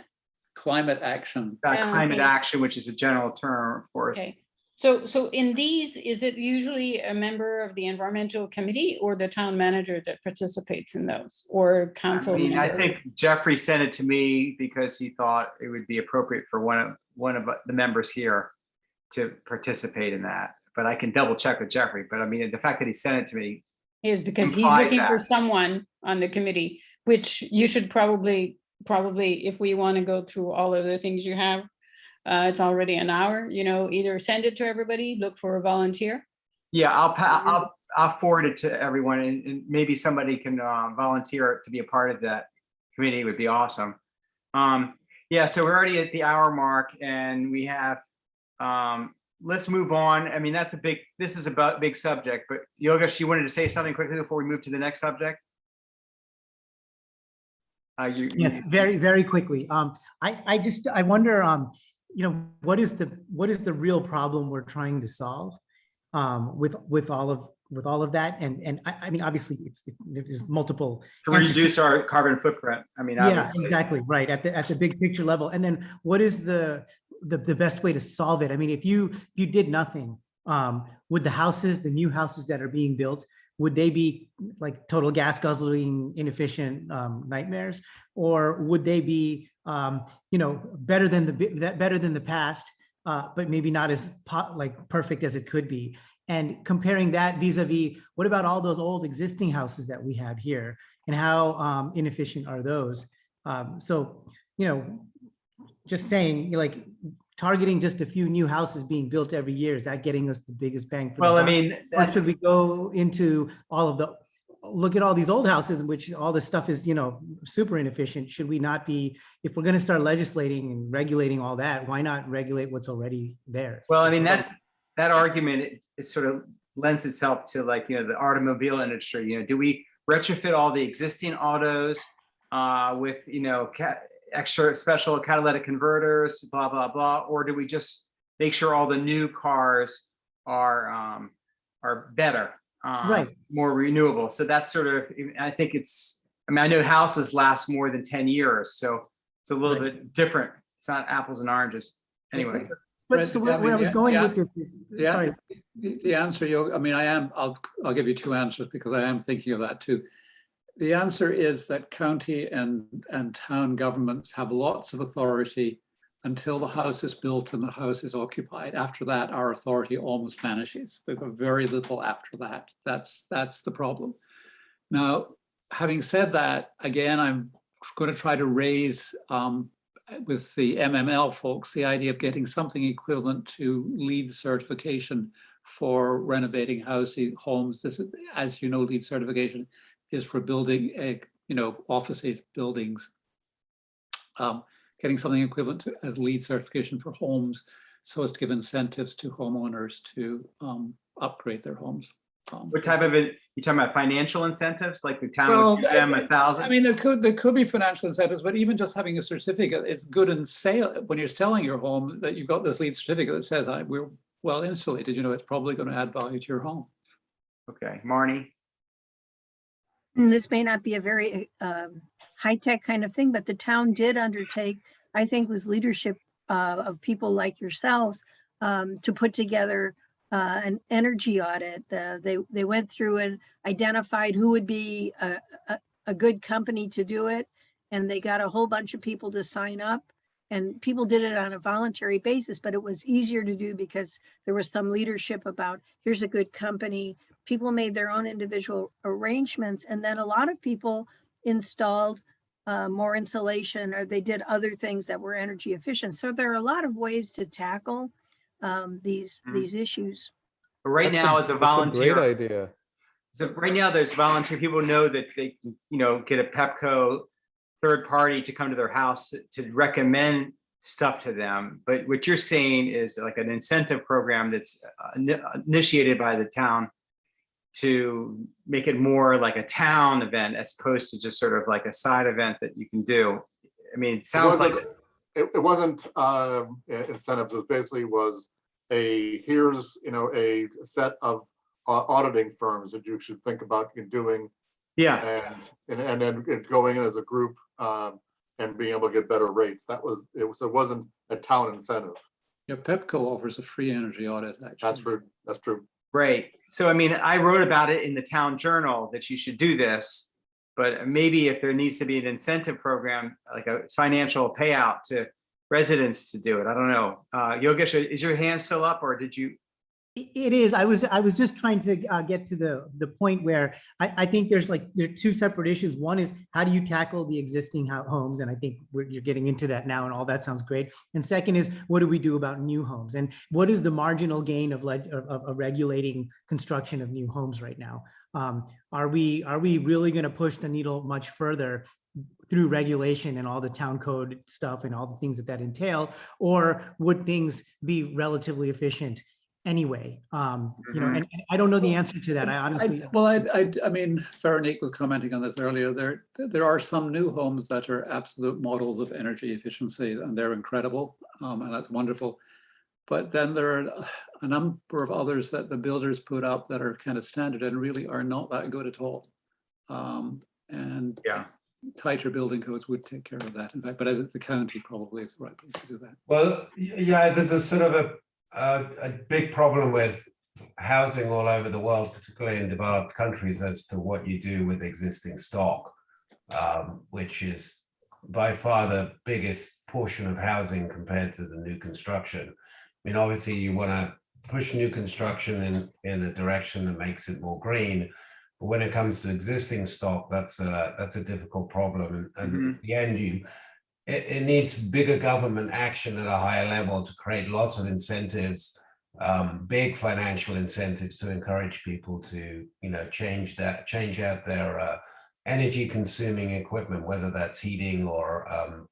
Climate action. climate Okay. action, which is a general term for us. Okay. So in these, is it usually a member of the environmental committee or the town manager that participates in those, or council? I mean, I member? think Jeffrey sent it to me because he thought it would be appropriate for one of the members here to participate in that. But I can double check with Jeffrey. But I mean, the fact that he sent it to me, Is because he's implied looking for that. someone on the committee, which you should probably, if we want to go through all of the things you have, it's already an hour, either send it to everybody, look for a volunteer. yeah, I'll forward it to everyone, and maybe somebody can volunteer to be a part of that committee. Would be awesome. Yeah, so we're already at the hour mark, and we have. Let's move on. I mean, this is about a big subject, but Yogesh, you wanted to say something quickly before we move to the next subject? Yes, very, very quickly. I wonder, what is the real problem we're trying to solve with all of that? And I mean, obviously there's multiple. To reduce our carbon footprint. I mean, Yeah, obviously. exactly, right, at the big picture level. And then what is the best way to solve it? I mean, if you did nothing, would the new houses that are being built, would they be like total gas guzzling, inefficient nightmares, or would they be better than the past, but maybe not as perfect as it could be? And comparing that vis-a-vis, what about all those old existing houses that we have here, and how inefficient are those? So, just saying, like, targeting just a few new houses being built every year, is that getting us the biggest bang for the buck? Well, I mean, Or should we go into all of the look at all these old houses in which all this stuff is, super inefficient. Should we not be, if we're going to start legislating and regulating all that, why not regulate what's already there? Well, I mean, that argument, it sort of lends itself to like, the automobile industry. Do we retrofit all the existing autos with, extra special catalytic converters, blah, blah, blah, or do we just make sure all the new cars are better, Right. more renewable? So that's sort of, I think I know houses last more than 10 years, so it's a little Right. bit different. It's not apples and oranges. Anyway. But so where I was going with this is, sorry. The answer, I'll give you two answers because I am thinking of that too. The answer is that county and town governments have lots of authority until the house is built and the house is occupied. After that, our authority almost vanishes. We've got very little after that. That's the problem. Now, having said that, again, I'm going to try to raise with the MML folks the idea of getting something equivalent to LEED certification for renovating homes. This is, as you know, LEED certification is for building, offices, buildings. Getting something equivalent to as LEED certification for homes, so as to give incentives to homeowners to upgrade their homes. What type of it? You talking about financial incentives, like the town would give them 1,000? I mean, there could be financial incentives, but even just having a certificate, it's good in sale when you're selling your home that you've got this LEED certificate that says we're well insulated. It's probably going to add value to your home. Okay, Marnie. And this may not be a very high-tech kind of thing, but the town did undertake, I think with leadership of people like yourselves, to put together an energy audit. They went through and identified who would be a good company to do it. And they got a whole bunch of people to sign up. And people did it on a voluntary basis, but it was easier to do because there was some leadership about, here's a good company. People made their own individual arrangements. And then a lot of people installed more insulation, or they did other things that were energy efficient. So there are a lot of ways to tackle these issues. But right now, it's a volunteer. That's a great idea. So right now, there's volunteer. People know that they, get a Pepco third party to come to their house to recommend stuff to them. But what you're saying is like an incentive program that's initiated by the town to make it more like a town event as opposed to just sort of like a side event that you can do. I mean, it sounds like it wasn't incentives. It basically was here's a set of auditing firms that you should think about doing. Yeah. And then going in as a group and being able to get better rates. That was it. It wasn't a town incentive. Yeah, Pepco offers a free energy audit. Actually, that's true. Right. So I mean, I wrote about it in the town journal that you should do this, but maybe if there needs to be an incentive program, like a financial payout to residents to do it. I don't know. Yogesh, is your hand still up, or did you? It is. I was just trying to get to the point where I think there are two separate issues. One is how do you tackle the existing homes, and I think you're getting into that now, and all that sounds great. And second is what do we do about new homes, and what is the marginal gain of regulating construction of new homes right now? Are we really going to push the needle much further through regulation and all the town code stuff and all the things that entail, or would things be relatively efficient anyway? And I don't know the answer to that. I honestly. I mean, Veronique was commenting on this earlier. There are some new homes that are absolute models of energy efficiency, and they're incredible, and that's wonderful. But then there are a number of others that the builders put up that are kind of standard and really are not that good at all. And yeah, tighter building codes would take care of that. In fact, but I think the county probably is the right place to do that. Well, yeah, there's a sort of a big problem with housing all over the world, particularly in developed countries, as to what you do with existing stock, which is by far the biggest portion of housing compared to the new construction. I mean, obviously you want to push new construction in a direction that makes it more green, but when it comes to existing stock, that's a difficult problem. And in the end, it needs bigger government action at a higher level to create lots of incentives big financial incentives to encourage people to, change out their energy consuming equipment, whether that's heating or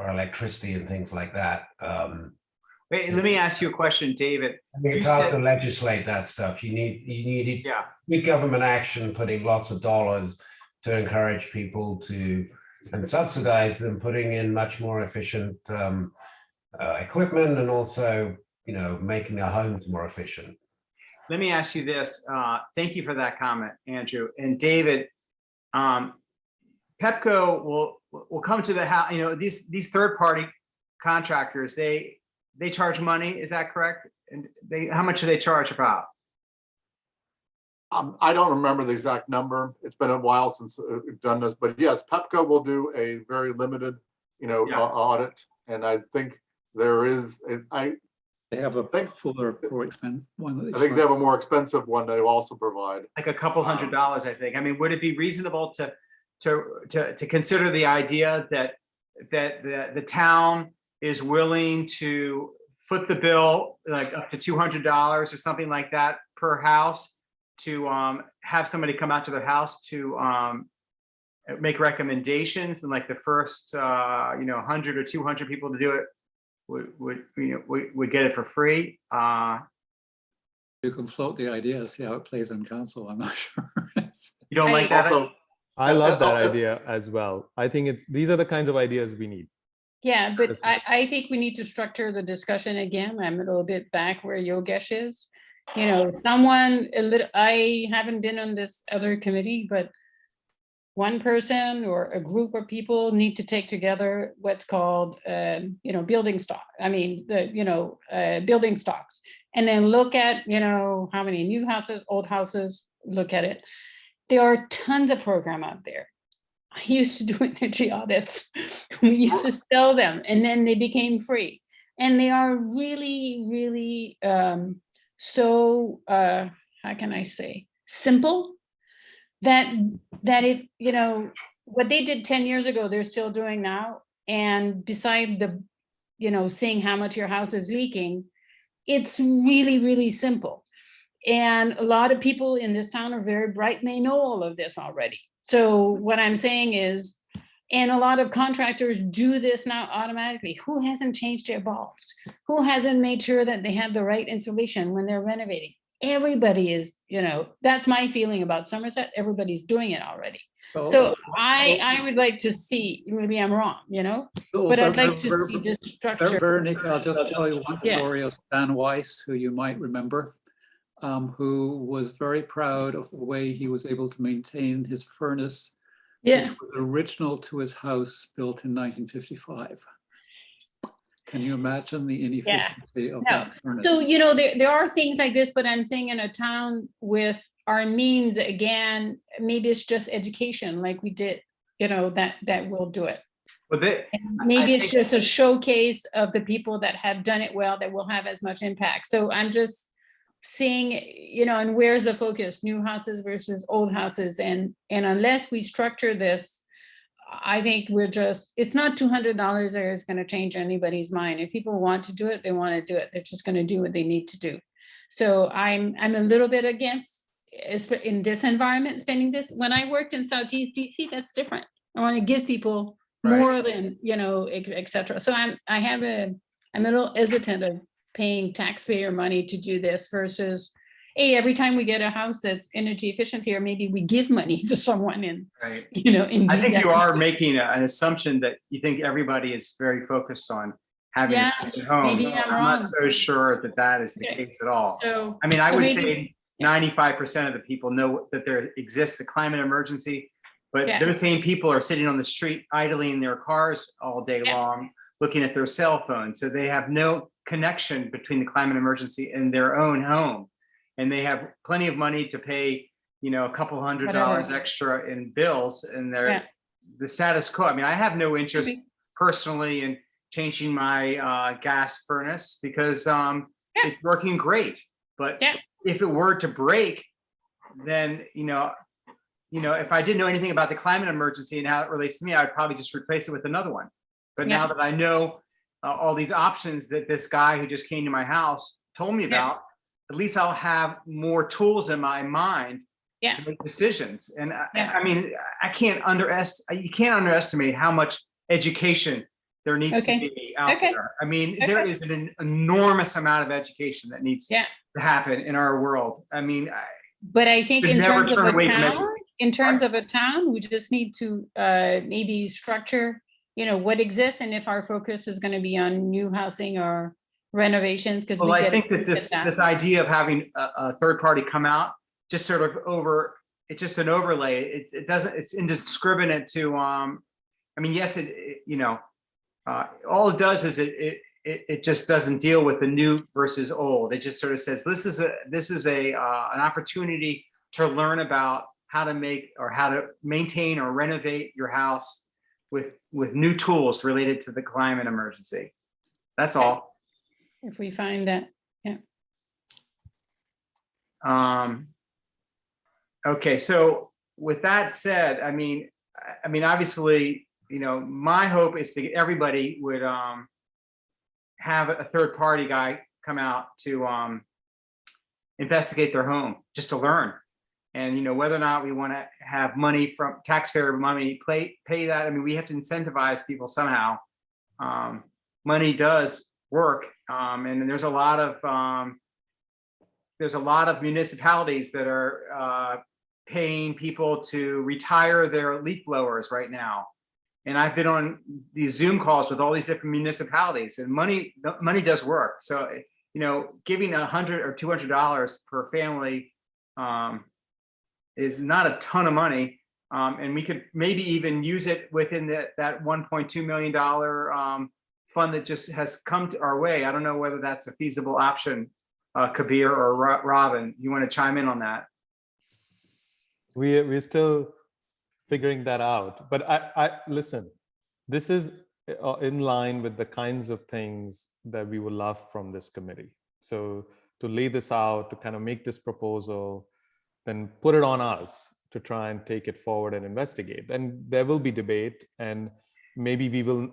electricity and things like that. Wait, let me ask you a question, David. I mean, it's You hard said- to legislate that stuff. You need Yeah, big government action, putting lots of dollars to encourage people to, and subsidize them, putting in much more efficient equipment, and also, making their homes more efficient. let me ask you this. Thank you for that comment, Andrew. And David, Pepco will come to the house, these third-party contractors, they charge money, is that correct? And how much do they charge about? I don't remember the exact number. It's been a while since we've done this, but yes, Pepco will do a very limited, Yeah. audit. And I think there is, They have a fuller, more expensive one. That I think they have a more expensive one they also provide. Like a couple $100s, I think. I mean, would it be reasonable to consider the idea that the town is willing to foot the bill, like up to $200 or something like that per house, to have somebody come out to their house to make recommendations, and like the first 100 or 200 people to do it would get it for free? You can float the idea, see how it plays in council. I'm not sure. You don't like that? Also, I love that idea as well. I think these are the kinds of ideas we need. Yeah, but This is- I think we need to structure the discussion again. I'm a little bit back where Yogesh is. I haven't been on this other committee, but one person or a group of people need to take together what's called, building stock. I mean, building stocks, and then look at, how many new houses, old houses, look at it. There are tons of program out there. I used to do energy audits. We used to sell them, and then they became free. And they are really, really how can I say, simple, that if, what they did 10 years ago, they're still doing now. And beside the, seeing how much your house is leaking, it's really, really simple. And a lot of people in this town are very bright and they know all of this already. So what I'm saying is, and a lot of contractors do this now automatically. Who hasn't changed their bulbs? Who hasn't made sure that they have the right insulation when they're renovating? Everybody is, that's my feeling about Somerset. Everybody's doing it already. So I would like to see, maybe I'm wrong, but I'd like to see this structure. Veronique, I'll just tell you one story of Stan Weiss, who you might remember, who was very proud of the way he was able to maintain his furnace, which was original to his house, built in 1955. Can you imagine the inefficiency of that furnace? So, there are things like this, but I'm saying in a town with our means, again, maybe it's just education like we did, that will do it. Well, Maybe it's just a showcase of the people that have done it well that will have as much impact. So I'm just seeing, and where's the focus? New houses versus old houses. And unless we structure this, I think it's not $200 that is going to change anybody's mind. If people want to do it, they want to do it. They're just going to do what they need to do. So I'm a little bit against, in this environment, spending this. When I worked in Southeast DC, that's different. I want to give people more than, et cetera. So I'm a little hesitant of paying taxpayer money to do this versus, hey, every time we get a house that's energy efficient here, maybe we give money to someone in, right. in I think you are making an assumption that you think everybody is very focused on having a decent home. maybe I'm not wrong. so sure that is the case at all. So, I mean, I so would maybe- say 95% of the people know that there exists a climate emergency, but those same people are sitting on the street idling their cars all day long, looking at their cell phones. So they have no connection between the climate emergency and their own home. And they have plenty of money to pay, a couple $100 extra in bills, and they're the status quo. I mean, I have no interest personally in changing my gas furnace because it's working great. But if it were to break, then, if I didn't know anything about the climate emergency and how it relates to me, I'd probably just replace it with another one. But now that I know all these options that this guy who just came to my house told me about, at least I'll have more tools in my mind Yeah. to make decisions. And Yeah. I mean, you can't underestimate how much education there needs to Okay. be out Okay. there. I mean, there Okay. is an enormous amount of education that needs Yeah. to happen in our world. I mean, But I think Should in never terms of turn a away from town, education. in terms of a town, we just need to maybe structure, what exists, and if our focus is going to be on new housing or renovations, because well, I think that this idea of having a third party come out, just sort of it's just an overlay. It doesn't, it's indiscriminate to, I mean, yes, all it does is it just doesn't deal with the new versus old. It just sort of says, this is an opportunity to learn about how to make or how to maintain or renovate your house with new tools related to the climate emergency. That's all. If we find that, Okay, so with that said, I mean, obviously, my hope is that everybody would have a third party guy come out to investigate their home just to learn. And whether or not we want to have money from taxpayer money, pay that. I mean, we have to incentivize people somehow. Money does work, and there's a lot of municipalities that are paying people to retire their leaf blowers right now. And I've been on these Zoom calls with all these different municipalities, and money does work. So giving $100 or $200 per family is not a ton of money, and we could maybe even use it within that $1.2 million fund that just has come to our way. I don't know whether that's a feasible option, Kabir or Robin. You want to chime in on that? We're still figuring that out, but I listen. This is in line with the kinds of things that we would love from this committee. So to lay this out, to kind of make this proposal, then put it on us to try and take it forward and investigate. And there will be debate, and maybe we will,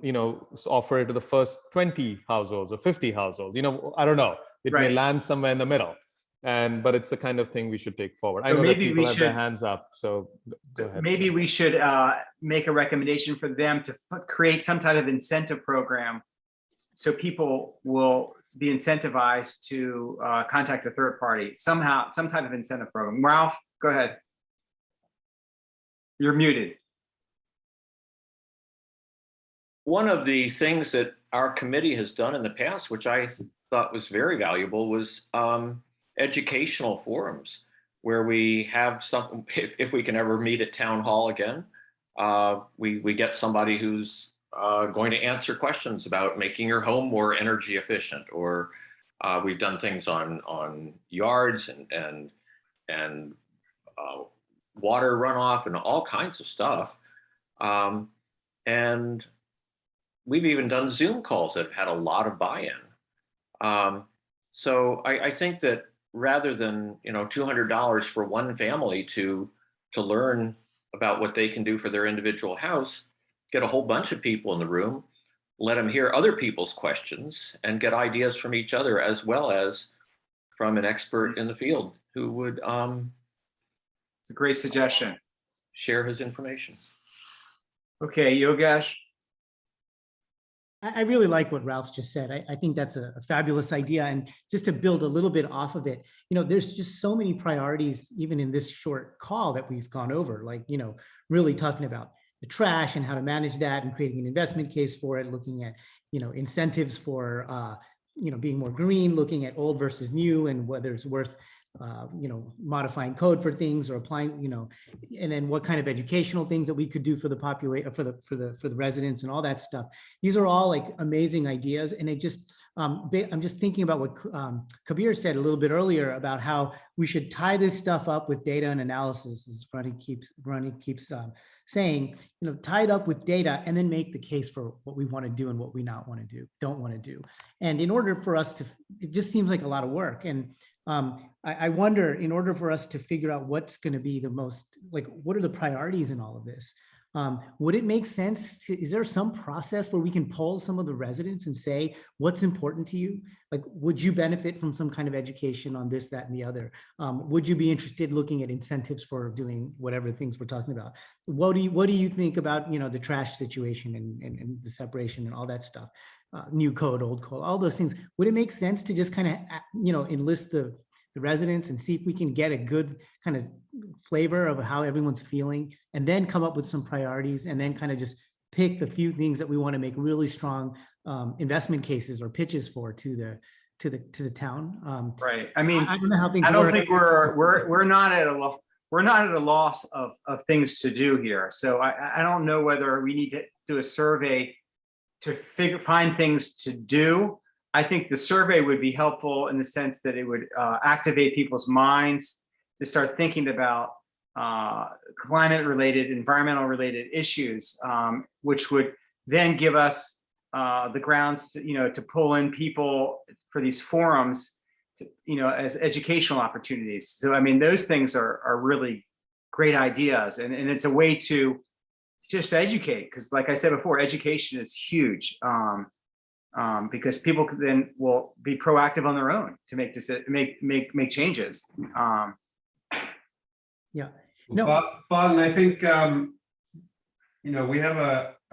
offer it to the first 20 households or 50 households. I don't know. It may Right. land somewhere in the middle. But it's the kind of thing we should take forward. I So know that maybe people we have their should- hands up, so go ahead. Maybe we should make a recommendation for them to create some type of incentive program, so people will be incentivized to contact a third party somehow, some type of incentive program. Ralph, go ahead. You're muted. One of the things that our committee has done in the past, which I thought was very valuable, was educational forums where we have some, if we can ever meet at town hall again, we get somebody who's going to answer questions about making your home more energy efficient, or we've done things on yards and water runoff and all kinds of stuff. And we've even done Zoom calls that have had a lot of buy-in. So I think that rather than $200 for one family to learn about what they can do for their individual house, get a whole bunch of people in the room, let them hear other people's questions, and get ideas from each other as well as from an expert in the field who would It's a great suggestion. share his information. Okay, Yogesh. I really like what Ralph just said. I think that's a fabulous idea. And just to build a little bit off of it, there's just so many priorities, even in this short call that we've gone over, like, really talking about the trash and how to manage that and creating an investment case for it, looking at, incentives for, being more green, looking at old versus new and whether it's worth, modifying code for things or applying, and then what kind of educational things that we could do for the population, for the residents and all that stuff. These are all like amazing ideas. And it just, I'm just thinking about what Kabir said a little bit earlier about how we should tie this stuff up with data and analysis, as Ronnie keeps saying, tie it up with data and then make the case for what we want to do and what we don't want to do. And in order for us to, it just seems like a lot of work. And I wonder, in order for us to figure out what's going to be the most, like, what are the priorities in all of this? Would it make sense to, is there some process where we can poll some of the residents and say, what's important to you? Like, would you benefit from some kind of education on this, that, and the other? Would you be interested looking at incentives for doing whatever things we're talking about? What do you think about, the trash situation and the separation and all that stuff? New code, old code, all those things. Would it make sense to just kind of, enlist the residents and see if we can get a good kind of flavor of how everyone's feeling, and then come up with some priorities, and then kind of just pick the few things that we want to make really strong investment cases or pitches for to the town. Right. I mean, I don't know how things I don't work. think we're not at a loss of things to do here. So I don't know whether we need to do a survey to find things to do. I think the survey would be helpful in the sense that it would activate people's minds to start thinking about climate-related, environmental-related issues, which would then give us the grounds to pull in people for these forums, as educational opportunities. So, I mean, those things are really great ideas, and it's a way to just educate, because, like I said before, education is huge. Because people then will be proactive on their own to make changes. Yeah. No. Barton, I think we have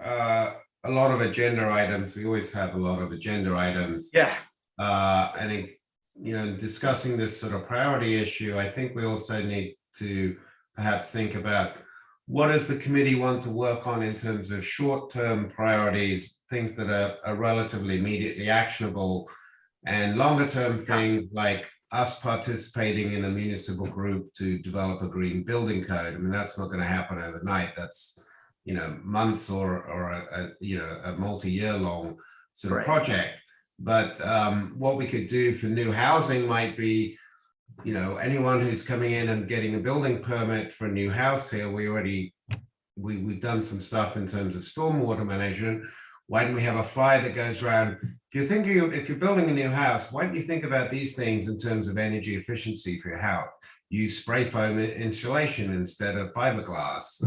a lot of agenda items. We always have a lot of agenda items. Yeah. I think discussing this sort of priority issue, I think we also need to perhaps think about what does the committee want to work on in terms of short-term priorities, things that are relatively immediately actionable, and longer-term things like us participating in a municipal group to develop a green building code. I mean, that's not going to happen overnight. That's months or a multi-year long sort of project. But what we could do for new housing might be, anyone who's coming in and getting a building permit for a new house here, we've done some stuff in terms of stormwater management. Why don't we have a flyer that goes around? If you're building a new house, why don't you think about these things in terms of energy efficiency for your house? Use spray foam insulation instead of fiberglass.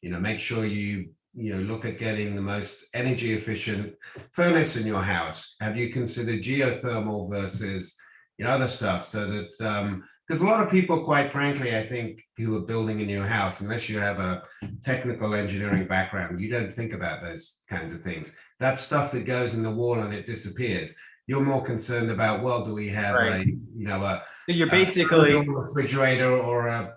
Make sure you look at getting the most energy efficient furnace in your house. Have you considered geothermal versus other stuff? So that because a lot of people, quite frankly, I think, who are building a new house, unless you have a technical engineering background, you don't think about those kinds of things. That's stuff that goes in the wall and it disappears. You're more concerned about, well, do we have Right. So you're basically a refrigerator or a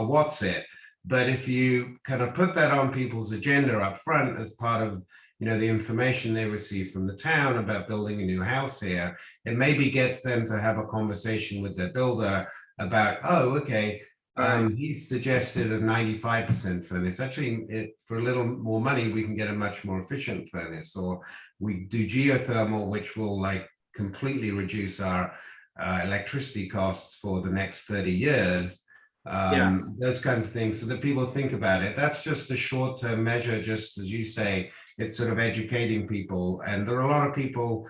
what's it? But if you kind of put that on people's agenda up front as part of the information they receive from the town about building a new house here, it maybe gets them to have a conversation with their builder about, oh, okay, he suggested a 95% furnace. Actually, for a little more money, we can get a much more efficient furnace, or we do geothermal, which will completely reduce our electricity costs for the next 30 years. Yes. Those kinds of things, so that people think about it. That's just a short-term measure, just as you say, it's sort of educating people. And there are a lot of people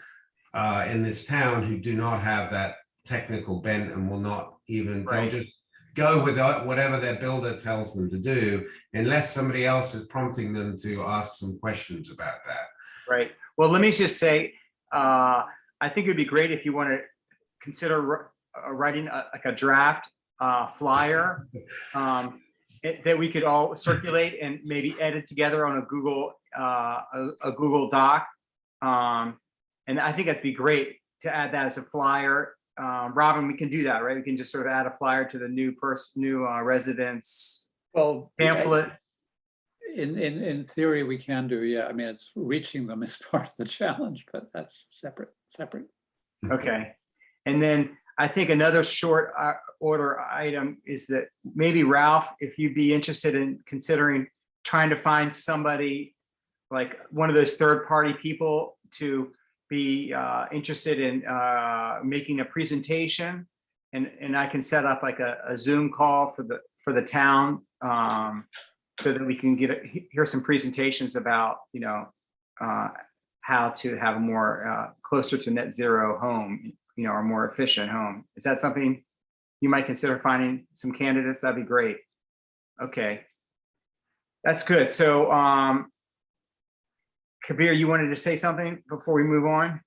in this town who do not have that technical bent and will not even, they'll just go with whatever their builder tells them to do, unless somebody else is prompting them to ask some questions about that. Right. Well, let me just say, I think it'd be great if you want to consider writing a draft flyer that we could all circulate and maybe edit together on a Google Doc. And I think that'd be great to add that as a flyer. Robin, we can do that, right? We can just sort of add a flyer to the new residents pamphlet. In theory, we can do, yeah. I mean, it's reaching them is part of the challenge, but that's separate. Okay. And then I think another short order item is that maybe Ralph, if you'd be interested in considering trying to find somebody like one of those third-party people to be interested in making a presentation, and I can set up like a Zoom call for the town, so that we can hear some presentations about how to have a more closer to net zero home, or more efficient home. Is that something you might consider finding some candidates? That'd be great. Okay. That's good. So, Kabir, you wanted to say something before we move on?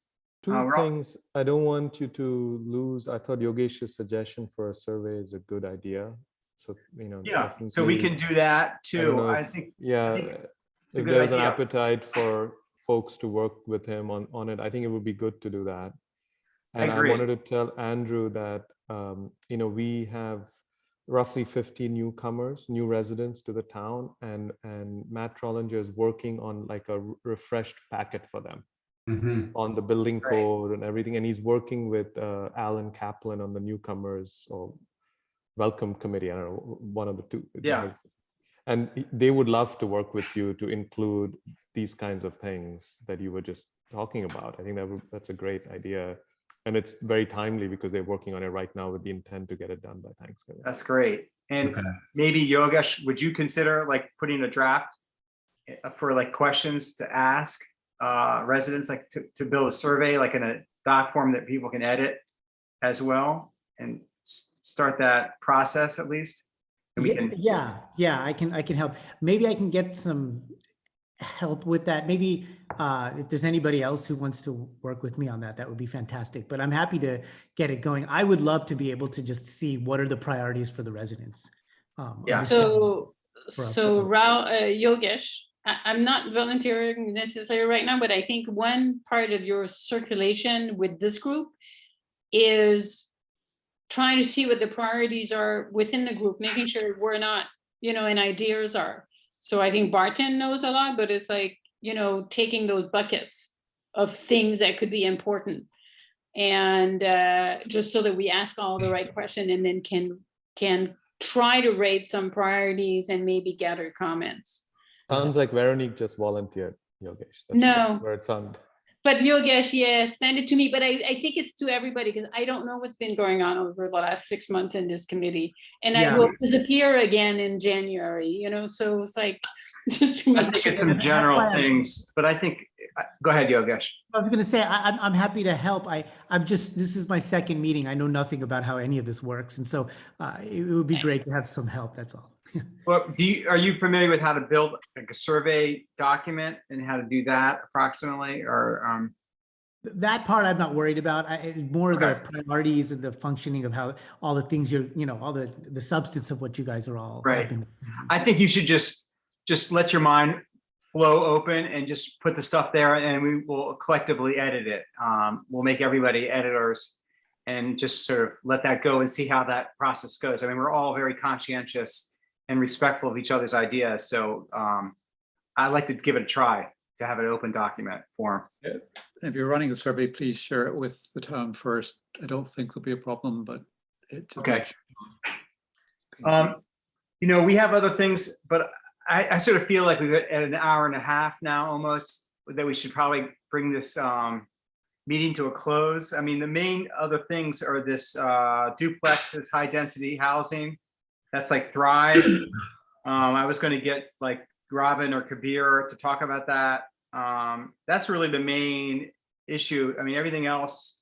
Two we're all- things. I don't want you to lose. I thought Yogesh's suggestion for a survey is a good idea. So, Yeah, so we can definitely- do that I don't too. know I if- think, Yeah, think it's a if good there's an idea. appetite for folks to work with him on it, I think it would be good to do that. And I agree. wanted to tell Andrew that, we have roughly 50 newcomers, new residents to the town, and Matt Trollinger is working on like a refreshed packet for them on the building Great. code and everything. And he's working with Alan Kaplan on the newcomers or welcome committee. I don't know, one of the two. Yeah. And they would love to work with you to include these kinds of things that you were just talking about. I think that's a great idea. And it's very timely because they're working on it right now with the intent to get it done by Thanksgiving. That's great. And Okay. maybe Yogesh, would you consider like putting a draft for like questions to ask residents, like to build a survey, like in a doc form that people can edit as well, and start that process at least? And we can, Yeah, I can help. Maybe I can get some help with that. Maybe if there's anybody else who wants to work with me on that, that would be fantastic. But I'm happy to get it going. I would love to be able to just see what are the priorities for the residents. of Yeah. this town. So Yogesh, I'm not volunteering necessarily right now, but I think one part of your circulation with this group is trying to see what the priorities are within the group, making sure we're not, and ideas are. So I think Barton knows a lot, but it's like, taking those buckets of things that could be important. And just so that we ask all the right question and then can try to rate some priorities and maybe gather comments. Sounds like Veronique just volunteered, Yogesh. No. Where it's on. But Yogesh, yes, send it to me. But I think it's to everybody because I don't know what's been going on over the last 6 months in this committee. And I Yeah. will disappear again in January, so it's like just to I make think sure. it's some That's general why I'm- things, but I think, go ahead, Yogesh. I was gonna say, I'm happy to help. this is my second meeting. I know nothing about how any of this works. And so it would be great to have some help, that's all. Well, are you familiar with how to build like a survey document and how to do that approximately, or? That part I'm not worried about. More of the Okay. priorities and the functioning of how all the things all the substance of what you guys are all. Right. I think you should just let your mind flow open and just put the stuff there, and we will collectively edit it. We'll make everybody editors and just sort of let that go and see how that process goes. I mean, we're all very conscientious and respectful of each other's ideas. So I'd like to give it a try to have an open document form. If you're running a survey, please share it with the town first. I don't think there'll be a problem, but Okay. We have other things, but I sort of feel like we've at an hour and a half now almost, that we should probably bring this meeting to a close. I mean, the main other things are this duplex, this high density housing. That's like Thrive. I was going to get like Robin or Kabir to talk about that. That's really the main issue. I mean, everything else,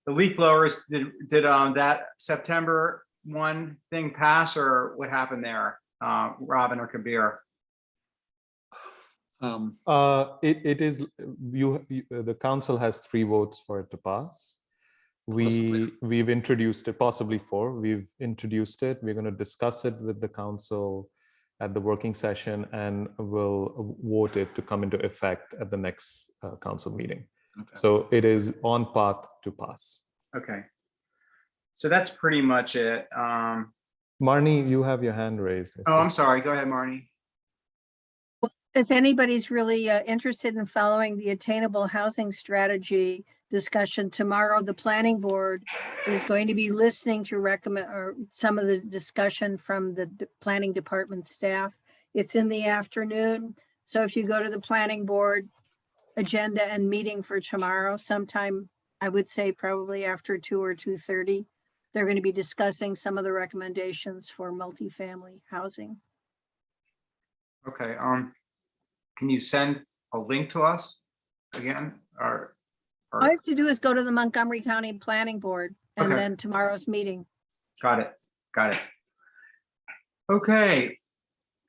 the leaf blowers, did that September 1 thing pass, or what happened there, Robin or Kabir? It is the council has 3 votes for it to pass. We've introduced it, possibly 4. We've introduced it. We're going to discuss it with the council at the working session, and we'll vote it to come into effect at the next council meeting. Okay. So it is on path to pass. Okay. So that's pretty much it. Marnie, you have your hand raised. I Oh, see. I'm sorry. Go ahead, Marnie. If anybody's really interested in following the attainable housing strategy discussion tomorrow, the planning board is going to be listening to some of the discussion from the planning department staff. It's in the afternoon. So if you go to the planning board agenda and meeting for tomorrow, sometime, I would say probably after 2 or 2:30, they're going to be discussing some of the recommendations for multifamily housing. Okay. Can you send a link to us again, or All you have to do is go to the Montgomery County Planning Board and Okay. then tomorrow's meeting. got it? Okay.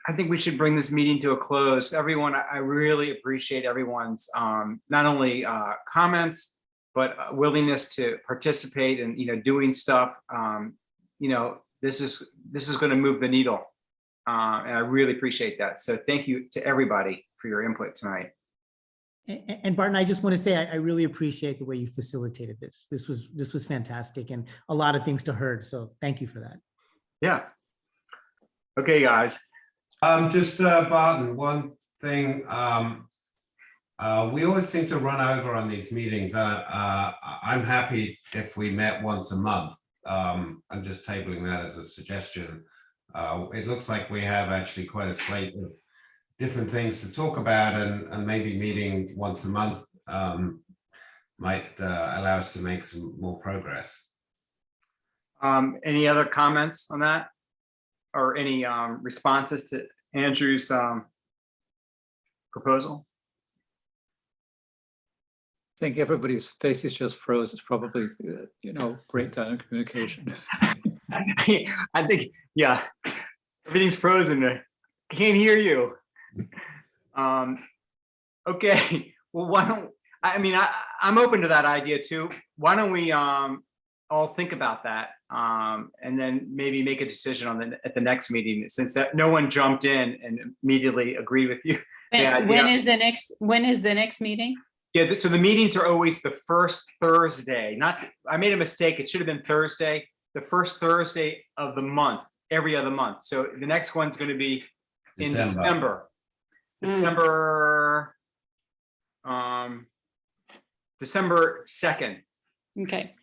I think we should bring this meeting to a close. Everyone, I really appreciate everyone's not only comments, but willingness to participate and, doing stuff. This is going to move the needle. And I really appreciate that. So thank you to everybody for your input tonight. And Barton, I just want to say, I really appreciate the way you facilitated this. This was fantastic and a lot of things to heard. So thank you for that. Yeah. Okay, guys. Just Barton, one thing. We always seem to run over on these meetings. I'm happy if we met once a month. I'm just tabling that as a suggestion. It looks like we have actually quite a slate of different things to talk about, and maybe meeting once a month might allow us to make some more progress. Any other comments on that? Or any responses to Andrew's proposal? I think everybody's faces just froze. It's probably, breakdown in communication. I think, yeah, everything's frozen. I can't hear you. Okay, well, I'm open to that idea too. Why don't we all think about that and then maybe make a decision at the next meeting, since no one jumped in and immediately agreed with you. When is the next meeting? Yeah, so the meetings are always the first Thursday. I made a mistake. It should have been Thursday, the first Thursday of the month, every other month. So the next one's going to be in December. December 2nd. Okay.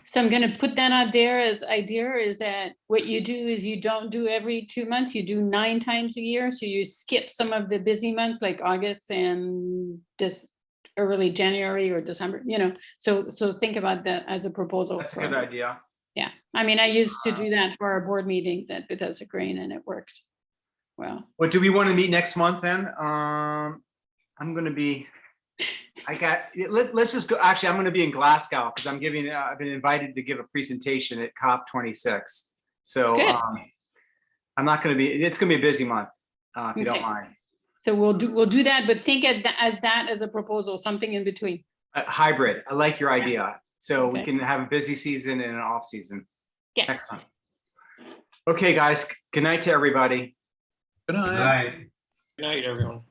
So I'm going to put that out there as idea, is that what you do is you don't do every 2 months, you do 9 times a year. So you skip some of the busy months like August and this early January or December, so think about that as a proposal. That's a good idea. Yeah. I used to do that for our board meetings at Bethesda Green and it worked well. What do we want to meet next month then? I'm going to be, let's just go. Actually, I'm going to be in Glasgow because I've been invited to give a presentation at COP26. So I'm not going to be, it's going to be a busy month if you don't mind. So we'll do that, but think as a proposal, something in between. Hybrid. I like your idea. So we can have a busy season and an off season. Yeah. Excellent. Okay, guys. Good night to everybody. Good night. Good night. Good night, everyone.